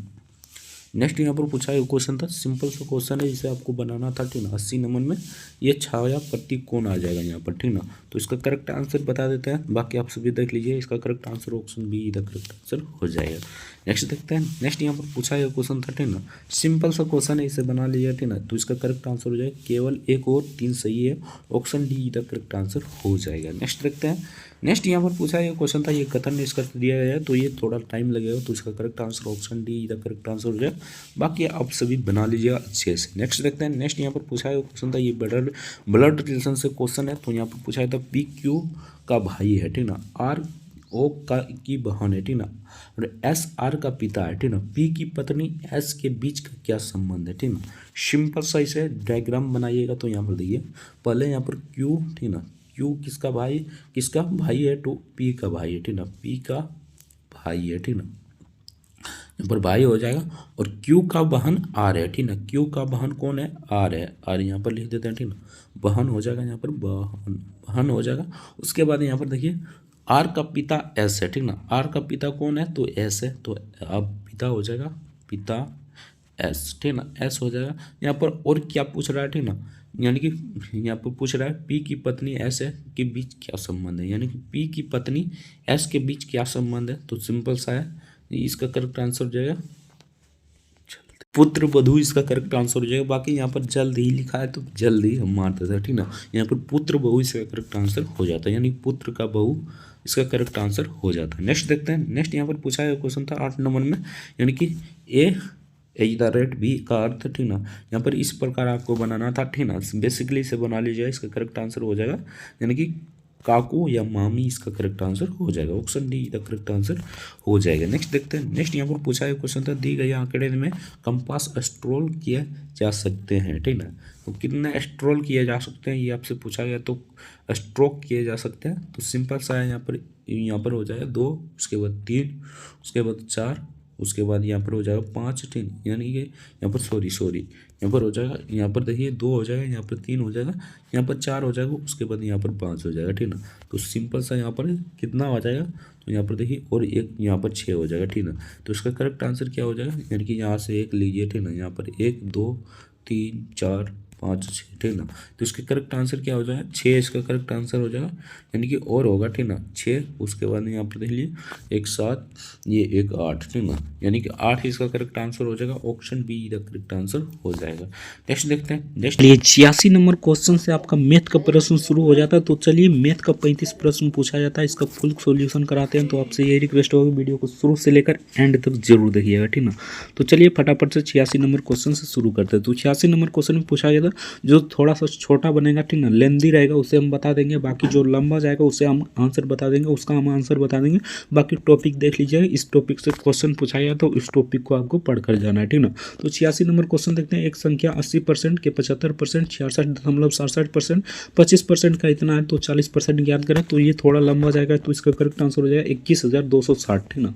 नेक्स्ट यहाँ पर पूछा एक क्वेश्चन था, सिंपल सा क्वेश्चन है, जिसे आपको बनाना था, ठीक ना। 80 नंबर में ये छाया प्रतीक कौन आ जाएगा यहाँ पर, ठीक ना। तो इसका करेक्ट आंसर बता देते हैं, बाकी आप सभी देख लीजिए। इसका correct answer option B the correct answer हो जाएगा। नेक्स्ट देखते हैं। नेक्स्ट यहाँ पर पूछा एक क्वेश्चन था, ठीक ना। सिंपल सा क्वेश्चन है, इसे बना लीजिए, ठीक ना। तो इसका करेक्ट आंसर हो जाएगा केवल एक और 3 सही है, option D the correct answer हो जाएगा। नेक्स्ट देखते हैं। नेक्स्ट यहाँ पर पूछा एक क्वेश्चन था, ये कथन इसका दिया गया है, तो ये थोड़ा टाइम लगेगा, तो इसका correct answer option D the correct answer हो जाएगा। बाकी आप सभी बना लीजिएगा अच्छे से। नेक्स्ट देखते हैं। नेक्स्ट यहाँ पर पूछा एक क्वेश्चन था, ये ब्लड रिलेशन से क्वेश्चन है, तो यहाँ पर पूछा था पी क्यू का भाई है, ठीक ना। आर ओ का की बहन है, ठीक ना। और एस आर का पिता है, ठीक ना। पी की पत्नी एस के बीच का क्या संबंध है, ठीक ना। सिंपल सा इसे डायग्राम बनाइएगा। तो यहाँ पर देखिए, पहले यहाँ पर क्यू, ठीक ना। क्यू किसका भाई है, तो पी का भाई है, ठीक ना। पी का भाई है, ठीक ना। यहाँ पर भाई हो जाएगा। और क्यू का बहन आर है, ठीक ना। क्यू का बहन कौन है, आर है। आर यहाँ पर लिख देते हैं, ठीक ना। बहन हो जाएगा, यहाँ पर बहन हो जाएगा। उसके बाद यहाँ पर देखिए, आर का पिता एस है, ठीक ना। आर का पिता कौन है, तो एस है। तो अब पिता हो जाएगा, पिता एस, ठीक ना। एस हो जाएगा। यहाँ पर और क्या पूछ रहा है, ठीक ना। यानी कि यहाँ पर पूछ रहा है पी की पत्नी एस है के बीच क्या संबंध है, यानी कि पी की पत्नी एस के बीच क्या संबंध है। तो सिंपल सा है, इसका करेक्ट आंसर हो जाएगा पुत्र वधू, इसका करेक्ट आंसर हो जाएगा। बाकी यहाँ पर जल्द ही लिखा है, तो जल्द ही हम मारते थे, ठीक ना। यहाँ पर पुत्र बहु इसका करेक्ट आंसर हो जाता है, यानी पुत्र का बहु इसका करेक्ट आंसर हो जाता है। नेक्स्ट देखते हैं। नेक्स्ट यहाँ पर पूछा है क्वेश्चन था 8 नंबर में, यानी कि बी का अर्थ, ठीक ना। यहाँ पर इस प्रकार आपको बनाना था, ठीक ना। बेसिकली इसे बना लीजिए, इसका करेक्ट आंसर हो जाएगा, यानी कि काकू या मामी इसका करेक्ट आंसर हो जाएगा। Option D the correct answer हो जाएगा। नेक्स्ट देखते हैं। नेक्स्ट यहाँ पर पूछा है क्वेश्चन था, दी गई आंकड़े में कंपास स्ट्रोल किए जा सकते हैं, ठीक ना। तो कितने स्ट्रोल किए जा सकते हैं, ये आपसे पूछा गया। तो स्ट्रोक किए जा सकते हैं, तो सिंपल सा है, यहाँ पर हो जाएगा 2, उसके बाद 3, उसके बाद 4, उसके बाद यहाँ पर हो जाएगा 5, ठीक, यानी कि यहाँ पर सॉरी यहाँ पर हो जाएगा, यहाँ पर देखिए 2 हो जाएगा, यहाँ पर 3 हो जाएगा, यहाँ पर 4 हो जाएगा, उसके बाद यहाँ पर 5 हो जाएगा, ठीक ना। तो सिंपल सा यहाँ पर कितना हो जाएगा, तो यहाँ पर देखिए और एक यहाँ पर 6 हो जाएगा, ठीक ना। तो इसका करेक्ट आंसर क्या हो जाएगा, यानी कि यहाँ से 1 लीजिए, ठीक ना। यहाँ पर 1 2 3 4 5 6, ठीक ना। तो इसके करेक्ट आंसर क्या हो जाएगा, 6 इसका करेक्ट आंसर हो जाएगा, यानी कि और होगा, ठीक ना। 6, उसके बाद यहाँ पर देख लीजिए 1 7, ये 1 8, ठीक ना, यानी कि 8 इसका करेक्ट आंसर हो जाएगा। Option B the correct answer हो जाएगा। नेक्स्ट देखते हैं। नेक्स्ट चलिए 86 नंबर क्वेश्चन से आपका मैथ का प्रश्न शुरू हो जाता है। तो चलिए मैथ का 35 प्रश्न पूछा जाता है, इसका फुल सॉल्यूशन कराते हैं। तो आपसे यही रिक्वेस्ट होगी, वीडियो को शुरू से लेकर एंड तक जरूर देखिएगा, ठीक ना। तो चलिए फटाफट से 86 नंबर क्वेश्चन से शुरू करते हैं। तो 86 नंबर क्वेश्चन में पूछा गया था, जो थोड़ा सा छोटा बनेगा, ठीक ना, लेंदी रहेगा, उसे हम बता देंगे। बाकी जो लंबा जाएगा उसे हम आंसर बता देंगे, उसका हम आंसर बता देंगे। बाकी टॉपिक देख लीजिएगा, इस टॉपिक से क्वेश्चन पूछा गया, तो इस टॉपिक को आपको पढ़कर जाना है, ठीक ना। तो 86 नंबर क्वेश्चन देखते हैं। एक संख्या 80% के 75%, 66.67%, 25% का इतना है, तो 40% ज्ञात करें। तो ये थोड़ा लंबा जाएगा, तो इसका करेक्ट आंसर हो जाएगा 21,260, ठीक ना।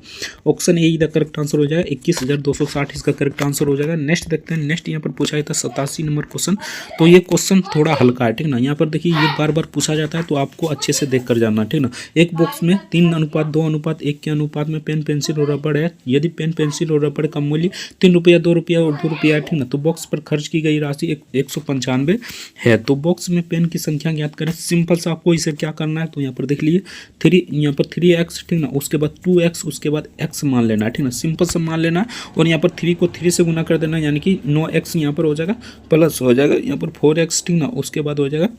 Option A the correct answer हो जाएगा, 21,260 इसका करेक्ट आंसर हो जाएगा। नेक्स्ट देखते हैं। नेक्स्ट यहाँ पर पूछा गया था 87 नंबर क्वेश्चन। तो ये क्वेश्चन थोड़ा हल्का है, ठीक ना। यहाँ पर देखिए, ये बार बार पूछा जाता है, तो आपको अच्छे से देख कर जाना, ठीक ना। एक बॉक्स में 3:2:1 के अनुपात में पेन पेंसिल और रबड़ है। यदि पेन पेंसिल और रबड़ का मूल्य 3 रुपया, 2 रुपया और 2 रुपया है, ठीक ना। तो बॉक्स पर खर्च की गई राशि 195 है। तो बॉक्स में पेन की संख्या ज्ञात करें। सिंपल सा आपको इसे क्या करना है, तो यहाँ पर देख लीजिए 3, यहाँ पर 3x, ठीक ना। उसके बाद 2x, उसके बाद x मान लेना है, ठीक ना। सिंपल सा मान लेना है, और यहाँ पर 3 को 3 से गुना कर देना, यानी कि 9x यहाँ पर हो जाएगा, प्लस हो जाएगा यहाँ पर 4x, ठीक ना। उसके बाद हो जाएगा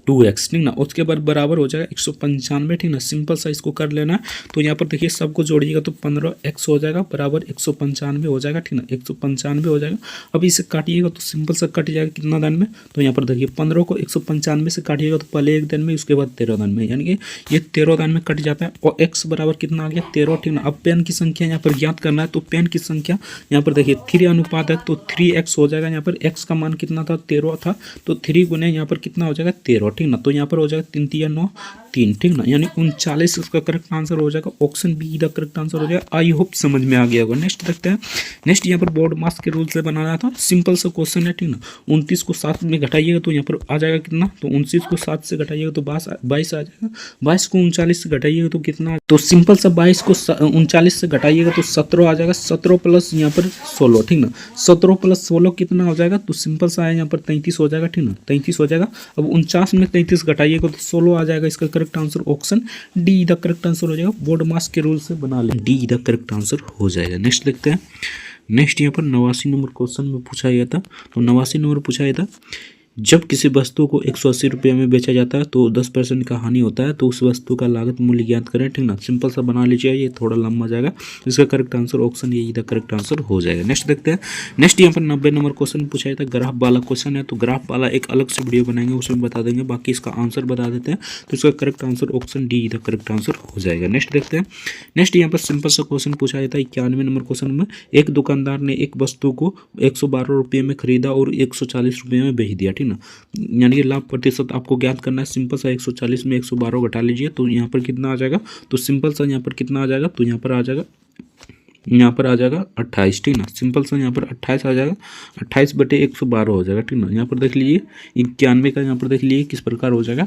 2x, ठीक ना। उसके बाद बराबर हो जाएगा 195, ठीक ना। सिंपल सा इसको कर लेना है। तो यहाँ पर देखिए सबको जोड़िएगा, तो 15x हो जाएगा बराबर 195 हो जाएगा, ठीक ना। 195 हो जाएगा। अब इसे काटिएगा, तो सिंपल सा कट जाएगा कितना दान में, तो यहाँ पर देखिए 15 को 195 से काटिएगा, तो पहले 1 दान में, उसके बाद 13 दान में, यानी कि ये 13 दान में कट जाता है। और x बराबर कितना आ गया, 13, ठीक ना। अब पेन की संख्या यहाँ पर ज्ञात करना है। तो पेन की संख्या यहाँ पर देखिए 3 अनुपात है, तो 3x हो जाएगा। यहाँ पर x का मान कितना था, 13 था, तो 3 गुने यहाँ पर कितना हो जाएगा, 13, ठीक ना। तो यहाँ पर हो जाएगा 3 3 9, 3, ठीक ना, यानी 39 इसका करेक्ट आंसर हो जाएगा। Option B the correct answer हो जाएगा। आई होप समझ में आ गया होगा। नेक्स्ट देखते हैं। नेक्स्ट यहाँ पर बोर्ड मास के रूल से बनाया था, सिंपल सा क्वेश्चन है, ठीक ना। 29 को 7 में घटाइएगा तो यहाँ पर आ जाएगा कितना, तो 29 को 7 से घटाइएगा तो 22 आ जाएगा। 22 को 39 से घटाइएगा तो कितना, तो सिंपल सा 22 को 39 से घटाइएगा तो 17 आ जाएगा। 17 प्लस यहाँ पर 16, ठीक ना। 17 प्लस 16 कितना हो जाएगा, तो सिंपल सा है यहाँ पर 33 हो जाएगा, ठीक ना, 33 हो जाएगा। अब 49 में 33 घटाइएगा तो 16 आ जाएगा। इसका correct answer option D the correct answer हो जाएगा। बोर्ड मास के रूल से बना ले, डी द करेक्ट आंसर हो जाएगा। नेक्स्ट देखते हैं। नेक्स्ट यहाँ पर 89 नंबर क्वेश्चन में पूछा गया था, तो 89 नंबर पूछा गया था, जब किसी वस्तु को 180 रुपये में बेचा जाता है तो 10% का हानि होता है, तो उस वस्तु का लागत मूल्य ज्ञात करें, ठीक ना। सिंपल सा बना लीजिए, ये थोड़ा लंबा जाएगा। इसका करेक्ट आंसर ऑप्शन ये इधर करेक्ट आंसर हो जाएगा। नेक्स्ट देखते हैं। नेक्स्ट यहाँ पर 90 नंबर क्वेश्चन पूछा गया था, ग्राफ वाला क्वेश्चन है, तो ग्राफ वाला एक अलग से वीडियो बनाएंगे, उसमें बता देंगे, बाकी इसका आंसर बता देते हैं। तो इसका करेक्ट आंसर ऑप्शन डी इधर करेक्ट आंसर हो जाएगा। नेक्स्ट देखते हैं। नेक्स्ट यहाँ पर सिंपल सा क्वेश्चन पूछा गया था 91 नंबर क्वेश्चन में, एक दुकानदार ने एक वस्तु को 112 रुपये में खरीदा और 140 रुपये में बेच दिया, ठीक ना। यानी कि लाभ प्रतिशत आपको ज्ञात करना है। सिंपल सा 140 में 112 घटा लीजिए तो यहाँ पर कितना आ जाएगा, तो सिंपल सा यहाँ पर कितना आ जाएगा, तो यहाँ पर आ जाएगा 28, ठीक ना। सिंपल सा यहाँ पर 28 आ जाएगा। 28/112 हो जाएगा, ठीक ना। यहाँ पर देख लीजिए 91 का यहाँ पर देख लीजिए किस प्रकार हो जाएगा,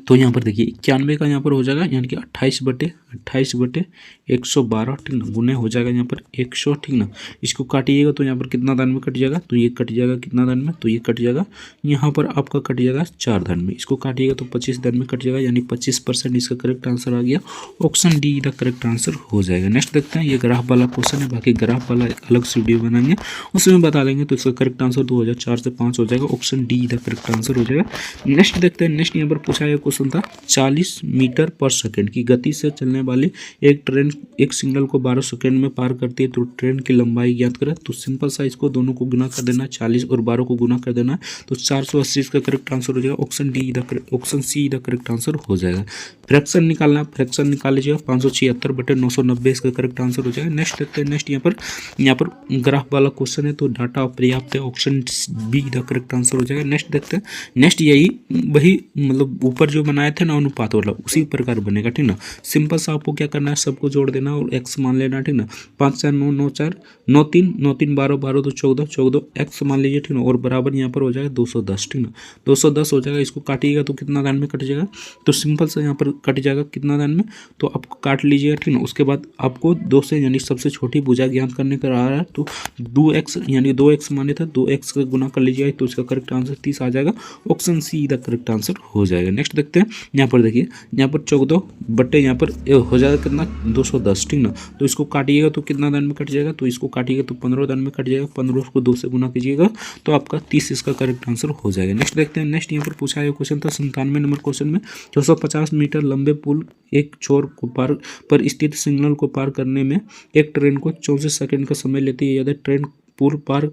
तो यहाँ पर देखिए 91 का यहाँ पर हो जाएगा, यानी कि 28/112, ठीक ना, गुने हो जाएगा यहाँ पर 100, ठीक ना। इसको काटिएगा तो यहाँ पर कितना दान में कट जाएगा, तो ये कट जाएगा कितना दान में, तो ये कट जाएगा यहाँ पर आपका कट जाएगा 4 दान में। इसको काटिएगा तो 25 दान में कट जाएगा, यानी 25% इसका करेक्ट आंसर आ गया। Option D the correct answer हो जाएगा। नेक्स्ट देखते हैं। ये ग्राफ वाला क्वेश्चन है, बाकी ग्राफ वाला एक अलग से वीडियो बनाएंगे, उसमें बता देंगे। तो इसका करेक्ट आंसर 2004 से 5 हो जाएगा। Option D the correct answer हो जाएगा। नेक्स्ट देखते हैं। नेक्स्ट यहाँ पर पूछा गया क्वेश्चन था, 40 मीटर पर सेकंड की गति से चलने वाली एक ट्रेन एक सिग्नल को 12 सेकंड में पार करती है, तो ट्रेन की लंबाई ज्ञात करें। तो सिंपल सा इसको दोनों को गुना कर देना, 40 और 12 को गुना कर देना, तो 480 इसका करेक्ट आंसर हो जाएगा। Option D option C the correct answer हो जाएगा। फ्रैक्शन निकालना, फ्रैक्शन निकाल लीजिएगा, 576/990 इसका करेक्ट आंसर हो जाएगा। नेक्स्ट देखते हैं। नेक्स्ट यहाँ पर ग्राफ वाला क्वेश्चन है, तो डाटा पर्याप्त है, option B the correct answer हो जाएगा। नेक्स्ट देखते हैं। नेक्स्ट यही वही मतलब ऊपर जो बनाए थे ना अनुपात वाला, उसी प्रकार बनेगा, ठीक ना। सिंपल सा आपको क्या करना है, सबको जोड़ देना और एक्स मान लेना, ठीक ना। 5 4 9 9 4 9 3 9 3 12 12 तो 14 14 एक्स मान लीजिए, ठीक ना। और बराबर यहाँ पर हो जाएगा 210, ठीक ना। 210 हो जाएगा। इसको काटिएगा तो कितना दान में कट जाएगा, तो सिंपल सा यहाँ पर कट जाएगा कितना दान में, तो आपको काट लीजिएगा, ठीक ना। उसके बाद आपको 2 से यानी सबसे छोटी भुजा ज्ञात करने का रहा है, तो 2x यानी 2x माने था, 2x का गुना कर लीजिएगा, तो इसका करेक्ट आंसर 30 आ जाएगा। Option C the correct answer हो जाएगा। नेक्स्ट देखते हैं। यहाँ पर देखिए, यहाँ पर 14 बट्टे यहाँ पर हो जाएगा कितना, 210, ठीक ना। तो इसको काटिएगा तो कितना दान में कट जाएगा, तो इसको काटिएगा तो 15 दान में कट जाएगा। 15 को 2 से गुना कीजिएगा तो आपका 30 इसका करेक्ट आंसर हो जाएगा। नेक्स्ट देखते हैं। नेक्स्ट यहाँ पर पूछा गया क्वेश्चन था 97 नंबर क्वेश्चन में, 450 मीटर लंबे पुल एक छोर को पार पर स्थित सिग्नल को पार करने में एक ट्रेन को 34 सेकंड का समय लेती है, यदि ट्रेन पुल पार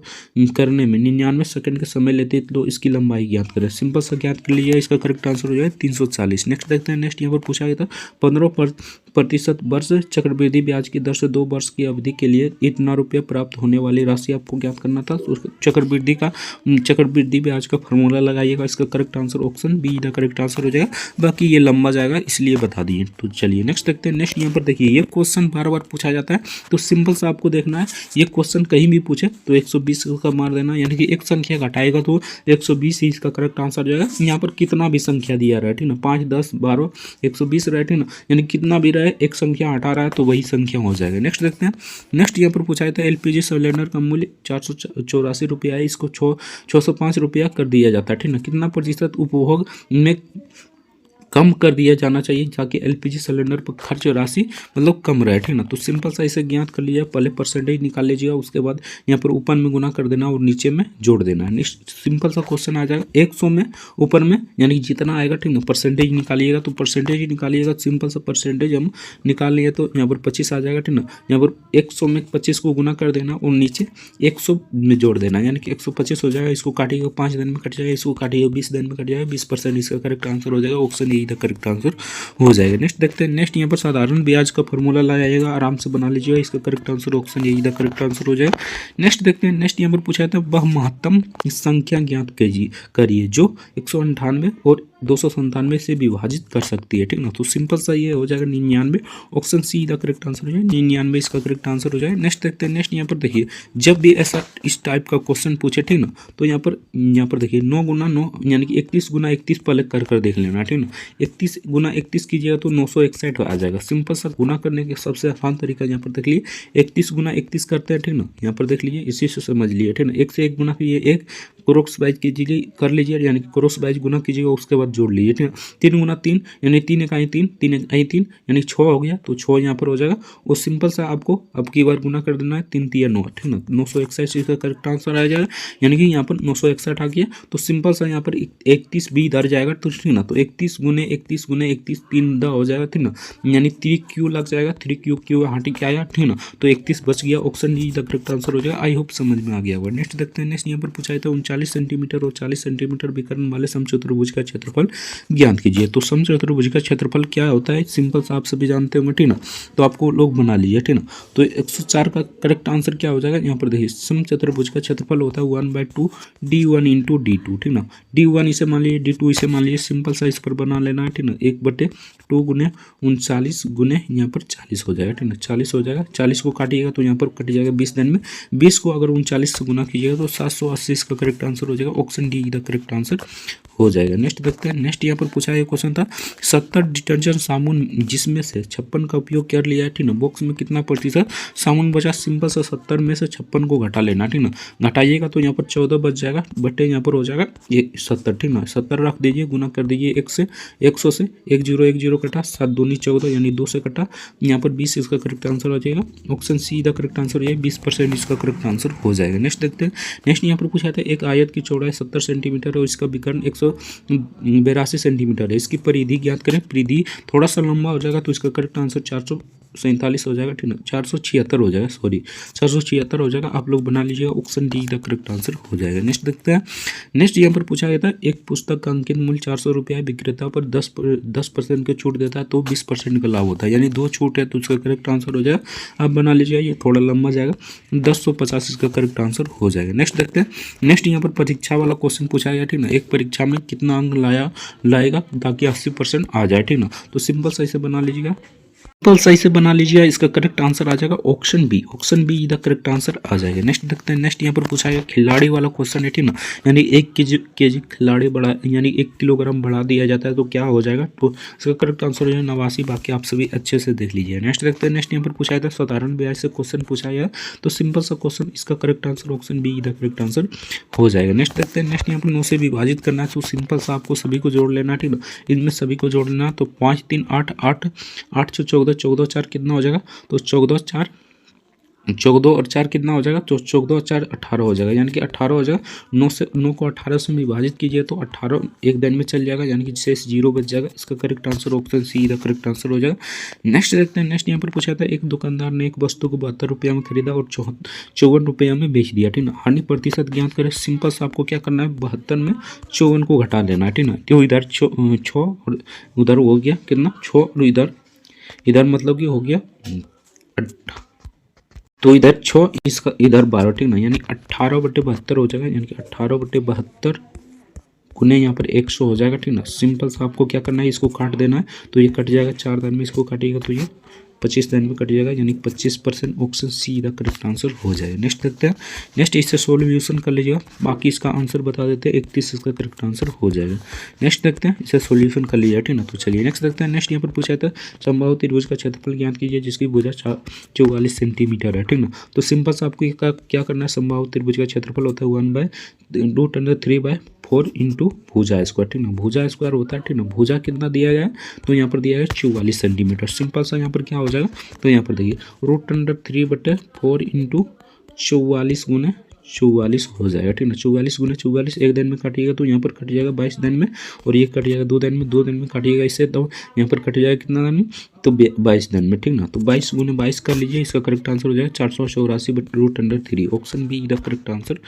करने में 99 सेकंड का समय लेते हैं, तो इसकी लंबाई ज्ञात करें। सिंपल सा ज्ञात कर लीजिए, इसका करेक्ट आंसर हो जाएगा 340। नेक्स्ट देखते हैं। नेक्स्ट यहाँ पर पूछा गया था 15% वर्ष चक्रवृद्धि ब्याज की दर से 2 वर्ष की अवधि के लिए इतना रुपया प्राप्त होने वाली राशि आपको ज्ञात करना था। तो चक्रवृद्धि ब्याज का फॉर्मूला लगाइएगा। इसका correct answer option B the correct answer हो जाएगा। बाकी ये लंबा जाएगा इसलिए बता दिए। तो चलिए नेक्स्ट देखते हैं। नेक्स्ट यहाँ पर देखिए, ये क्वेश्चन बार बार पूछा जाता है, तो सिंपल सा आपको देखना है, ये क्वेश्चन कहीं भी पूछे तो 120 का मार देना, यानी कि एक संख्या घटाएगा तो 120 ही इसका करेक्ट आंसर जाएगा। यहाँ पर कितना भी संख्या दिया रहा है, ठीक ना, 5 10 12 120 रहे, ठीक ना, यानी कितना भी रहे एक संख्या हटा रहा है तो वही संख्या हो जाएगा। नेक्स्ट देखते हैं। नेक्स्ट यहाँ पर पूछा जाता है, LPG सिलेंडर का मूल्य 484 रुपया है, इसको 605 रुपया कर दिया जाता है, ठीक ना। कितना प्रतिशत उपभोग में कम कर दिया जाना चाहिए ताकि LPG सिलेंडर पर खर्च राशि मतलब कम रहे, ठीक ना। तो सिंपल सा इसे ज्ञात कर लीजिए, पहले परसेंटेज निकाल लीजिएगा, उसके बाद यहाँ पर ऊपर में गुना कर देना और नीचे में जोड़ देना। नेक्स्ट सिंपल सा क्वेश्चन आ जाएगा 100 में ऊपर में यानी जितना आएगा, ठीक ना, परसेंटेज निकालिएगा, तो परसेंटेज ही निकालिएगा। सिंपल सा परसेंटेज हम निकाल लिए तो यहाँ पर 25 आ जाएगा, ठीक ना। यहाँ पर 100 में 25 को गुना कर देना और नीचे 100 में जोड़ देना, यानी कि 125 हो जाएगा। इसको काटिएगा 5 दिन में कट जाएगा, इसको काटिएगा 20 दिन में कट जाएगा, 20% इसका करेक्ट आंसर हो जाएगा। Option A the correct answer हो जाएगा। नेक्स्ट देखते हैं। नेक्स्ट यहाँ पर साधारण ब्याज का फॉर्मूला लगाइएगा, आराम से बना लीजिएगा, इसका correct answer option A the correct answer हो जाएगा। नेक्स्ट देखते हैं। नेक्स्ट यहाँ पर पूछा था, वह महत्तम संख्या ज्ञात करिए जो 198 और 297 से विभाजित कर सकती है, ठीक ना। तो सिंपल सा ये हो जाएगा 99, option C the correct answer हो जाए, 99 इसका करेक्ट आंसर हो जाए। नेक्स्ट देखते हैं। नेक्स्ट यहाँ पर देखिए, जब भी ऐसा इस टाइप का क्वेश्चन पूछे, ठीक ना, तो यहाँ पर देखिए 9 गुना 9 यानी कि 31 गुना 31 पहले कर देख लेना, ठीक ना। 31 गुना 31 कीजिएगा तो 961 आ जाएगा। सिंपल सा गुना करने के सबसे आसान तरीका यहाँ पर देख लीजिए, 31 गुना 31 करते हैं, ठीक ना। यहाँ पर देख लीजिए, इसी से समझ लीजिए, ठीक ना। 1 से 1 गुना कीजिए, 1 क्रॉस वाइज कीजिए, कर लीजिए, यानी कि क्रॉस वाइज गुना कीजिएगा, उसके बाद जोड़ लीजिए, ठीक है। 3 गुना 3 यानी 3 एक आई 3, 3 एक आई 3 यानी 6 हो गया, तो 6 यहाँ पर हो जाएगा। और सिंपल सा आपको अब की बार गुना कर देना है, 3 3 9, ठीक ना। 961 इसका करेक्ट आंसर आ जाएगा, यानी कि यहाँ पर 961 आ गया। तो सिंपल सा यहाँ पर 31 भी इधर जाएगा, तो ठीक ना। तो 31 गुने 31 गुने 31 3 दा हो जाएगा, ठीक ना। यानी 3 क्यू लग जाएगा, 3 क्यू हाटी क्या आया, ठीक ना। तो 31 बच गया, option D the correct answer हो जाएगा। आई होप समझ में आ गया होगा। नेक्स्ट देखते हैं। नेक्स्ट यहाँ पर पूछा था 39 सेंटीमीटर और 40 सेंटीमीटर विकर्ण वाले समचतुर्भुज का क्षेत्रफल ज्ञात कीजिए। तो समचतुर्भुज का क्षेत्रफल क्या होता है, सिंपल सा आप सभी जानते होंगे, ठीक ना। तो आपको लोग बना लीजिए, ठीक ना। तो 104 का करेक्ट आंसर क्या हो जाएगा, यहाँ पर देखिए समचतुर्भुज का क्षेत्रफल होता है 1/2 D1 इंटू D2, ठीक ना। D1 इसे मान लीजिए, D2 इसे मान लीजिए। सिंपल सा इस पर बना लेना है, ठीक ना। 1/2 गुने 39 गुने यहाँ पर 40 हो जाएगा, ठीक ना। 40 हो जाएगा, 40 को काटिएगा तो यहाँ पर कट जाएगा 20 दिन में। 20 को अगर 39 से गुना कीजिएगा तो 780 इसका करेक्ट आंसर हो जाएगा। Option D the correct answer हो जाएगा। नेक्स्ट देखते हैं। नेक्स्ट यहाँ पर पूछा है क्वेश्चन था 70 डिटर्जेंट साबुन जिसमें से 56 का उपयोग कर लिया है, ठीक ना। बॉक्स में कितना प्रतिशत साबुन बचा, सिंपल सा 70 में से 56 को घटा लेना, ठीक ना। घटाइएगा तो यहाँ पर 14 बच जाएगा, बटे यहाँ पर हो जाएगा ये 70, ठीक ना। 70 रख दीजिए, गुना कर दीजिए 1 से 100 से, 1 0 कटा, 7 दूनी 14 यानी 2 से कटा, यहाँ पर 20 इसका करेक्ट आंसर हो जाएगा। Option C the correct answer हो जाएगा, 20% इसका करेक्ट आंसर हो जाएगा। नेक्स्ट देखते हैं। नेक्स्ट यहाँ पर पूछा था एक आयत की चौड़ाई 70 सेंटीमीटर और इसका विकर्ण 182 सेंटीमीटर है, इसकी परिधि ज्ञात करें। परिधि थोड़ा सा लंबा हो जाएगा तो इसका करेक्ट आंसर 447 हो जाएगा, ठीक ना। 476 हो जाएगा, सॉरी 476 हो जाएगा। आप लोग बना लीजिएगा, option D the correct answer हो जाएगा। नेक्स्ट देखते हैं। नेक्स्ट यहाँ पर पूछा गया था एक पुस्तक का अंकित मूल्य 400 रुपया है, विक्रेता पर 10% की छूट देता है तो 20% का लाभ होता है, यानी 2 छूट है तो उसका करेक्ट आंसर हो जाएगा। आप बना लीजिएगा, ये थोड़ा लंबा जाएगा, 1050 इसका करेक्ट आंसर हो जाएगा। नेक्स्ट देखते हैं। नेक्स्ट यहाँ पर परीक्षा वाला क्वेश्चन पूछा गया, ठीक ना। एक परीक्षा में कितना अंक लाएगा ताकि 80% आ जाए, ठीक ना। तो सिंपल सा इसे बना लीजिएगा, सिंपल सा इसे बना लीजिए, इसका करेक्ट आंसर आ जाएगा ऑप्शन बी। ऑप्शन बी इधर करेक्ट आंसर आ जाएगा। नेक्स्ट देखते हैं। नेक्स्ट यहाँ पर पूछा गया खिलाड़ी वाला क्वेश्चन है, ठीक ना। यानी 1 केजी खिलाड़ी बढ़ा, यानी 1 किलोग्राम बढ़ा दिया जाता है तो क्या हो जाएगा, तो इसका करेक्ट आंसर हो जाएगा 89। बाकी आप सभी अच्छे से देख लीजिए। नेक्स्ट देखते हैं। नेक्स्ट यहाँ पर पूछा था साधारण ब्याज से क्वेश्चन पूछा गया, तो सिंपल सा क्वेश्चन, इसका करेक्ट आंसर ऑप्शन बी इधर करेक्ट आंसर हो जाएगा। नेक्स्ट देखते हैं। नेक्स्ट यहाँ पर 9 से विभाजित करना है, तो सिंपल सा आपको सभी को जोड़ लेना, ठीक ना। इनमें सभी को जोड़ लेना, तो 5 3 8 8 8 से 14 14 4 कितना हो जाएगा, तो 14 और 4 कितना हो जाएगा, तो 14 और 4 18 हो जाएगा, यानी कि 18 हो जाएगा। 9 को 18 से विभाजित कीजिए तो 18 एक दिन में चल जाएगा, यानी कि शेष 0 बच जाएगा। इसका करेक्ट आंसर ऑप्शन सी का करेक्ट आंसर हो जाएगा। नेक्स्ट देखते हैं। नेक्स्ट यहाँ पर पूछा था एक दुकानदार ने एक वस्तु को 72 रुपया में खरीदा और 54 रुपया में बेच दिया, ठीक ना। हानि प्रतिशत ज्ञात करें। सिंपल से आपको क्या करना है, 72 में 54 को घटा लेना है, ठीक ना। तो इधर 6 और उधर हो गया कितना 6 और इधर मतलब कि हो गया, तो इधर 6 इसका इधर 12, ठीक ना। यानी 18/72 हो जाएगा, यानी कि 18/72 गुने यहाँ पर 100 हो जाएगा, ठीक ना। सिंपल सा आपको क्या करना है, इसको काट देना है, तो ये कट जाएगा 4 दिन में, इसको काटिएगा तो ये 25 दिन में कट जाएगा, यानी 25%। ऑप्शन सी का करेक्ट आंसर हो जाएगा। नेक्स्ट देखते हैं। नेक्स्ट इससे सोल्यूशन कर लीजिएगा, बाकी इसका आंसर बता देते हैं। 31 इसका करेक्ट आंसर हो जाएगा। नेक्स्ट देखते हैं, इसे सोल्यूशन कर लीजिए, ठीक ना। तो चलिए नेक्स्ट देखते हैं। नेक्स्ट यहाँ पर पूछा था समबाहु त्रिभुज का क्षेत्रफल ज्ञात कीजिए जिसकी भुजा 44 सेंटीमीटर है, ठीक ना। तो सिंपल सा आपको क्या करना है, समबाहु त्रिभुज का क्षेत्रफल होता है 1/√3/4 इंटू भुजा स्क्वायर, ठीक ना। भुजा स्क्वायर होता है, ठीक ना। भुजा कितना दिया गया है, तो यहाँ पर दिया गया 44 सेंटीमीटर। सिंपल सा यहाँ पर क्या हो जाएगा, तो यहाँ पर देखिए √3/4 इंटू 44 गुने 44 हो जाएगा, ठीक ना। 44 गुने 44 एक दिन में काटिएगा तो यहाँ पर कट जाएगा 22 दिन में, और ये कट जाएगा 2 दिन में, 2 दिन में काटिएगा इससे तो यहाँ पर कट जाएगा कितना दिन में, तो 22 दिन में, ठीक ना। तो 22 गुने 22 कर लीजिए, इसका करेक्ट आंसर हो जाएगा 484/√3। ऑप्शन बी का करेक्ट आंसर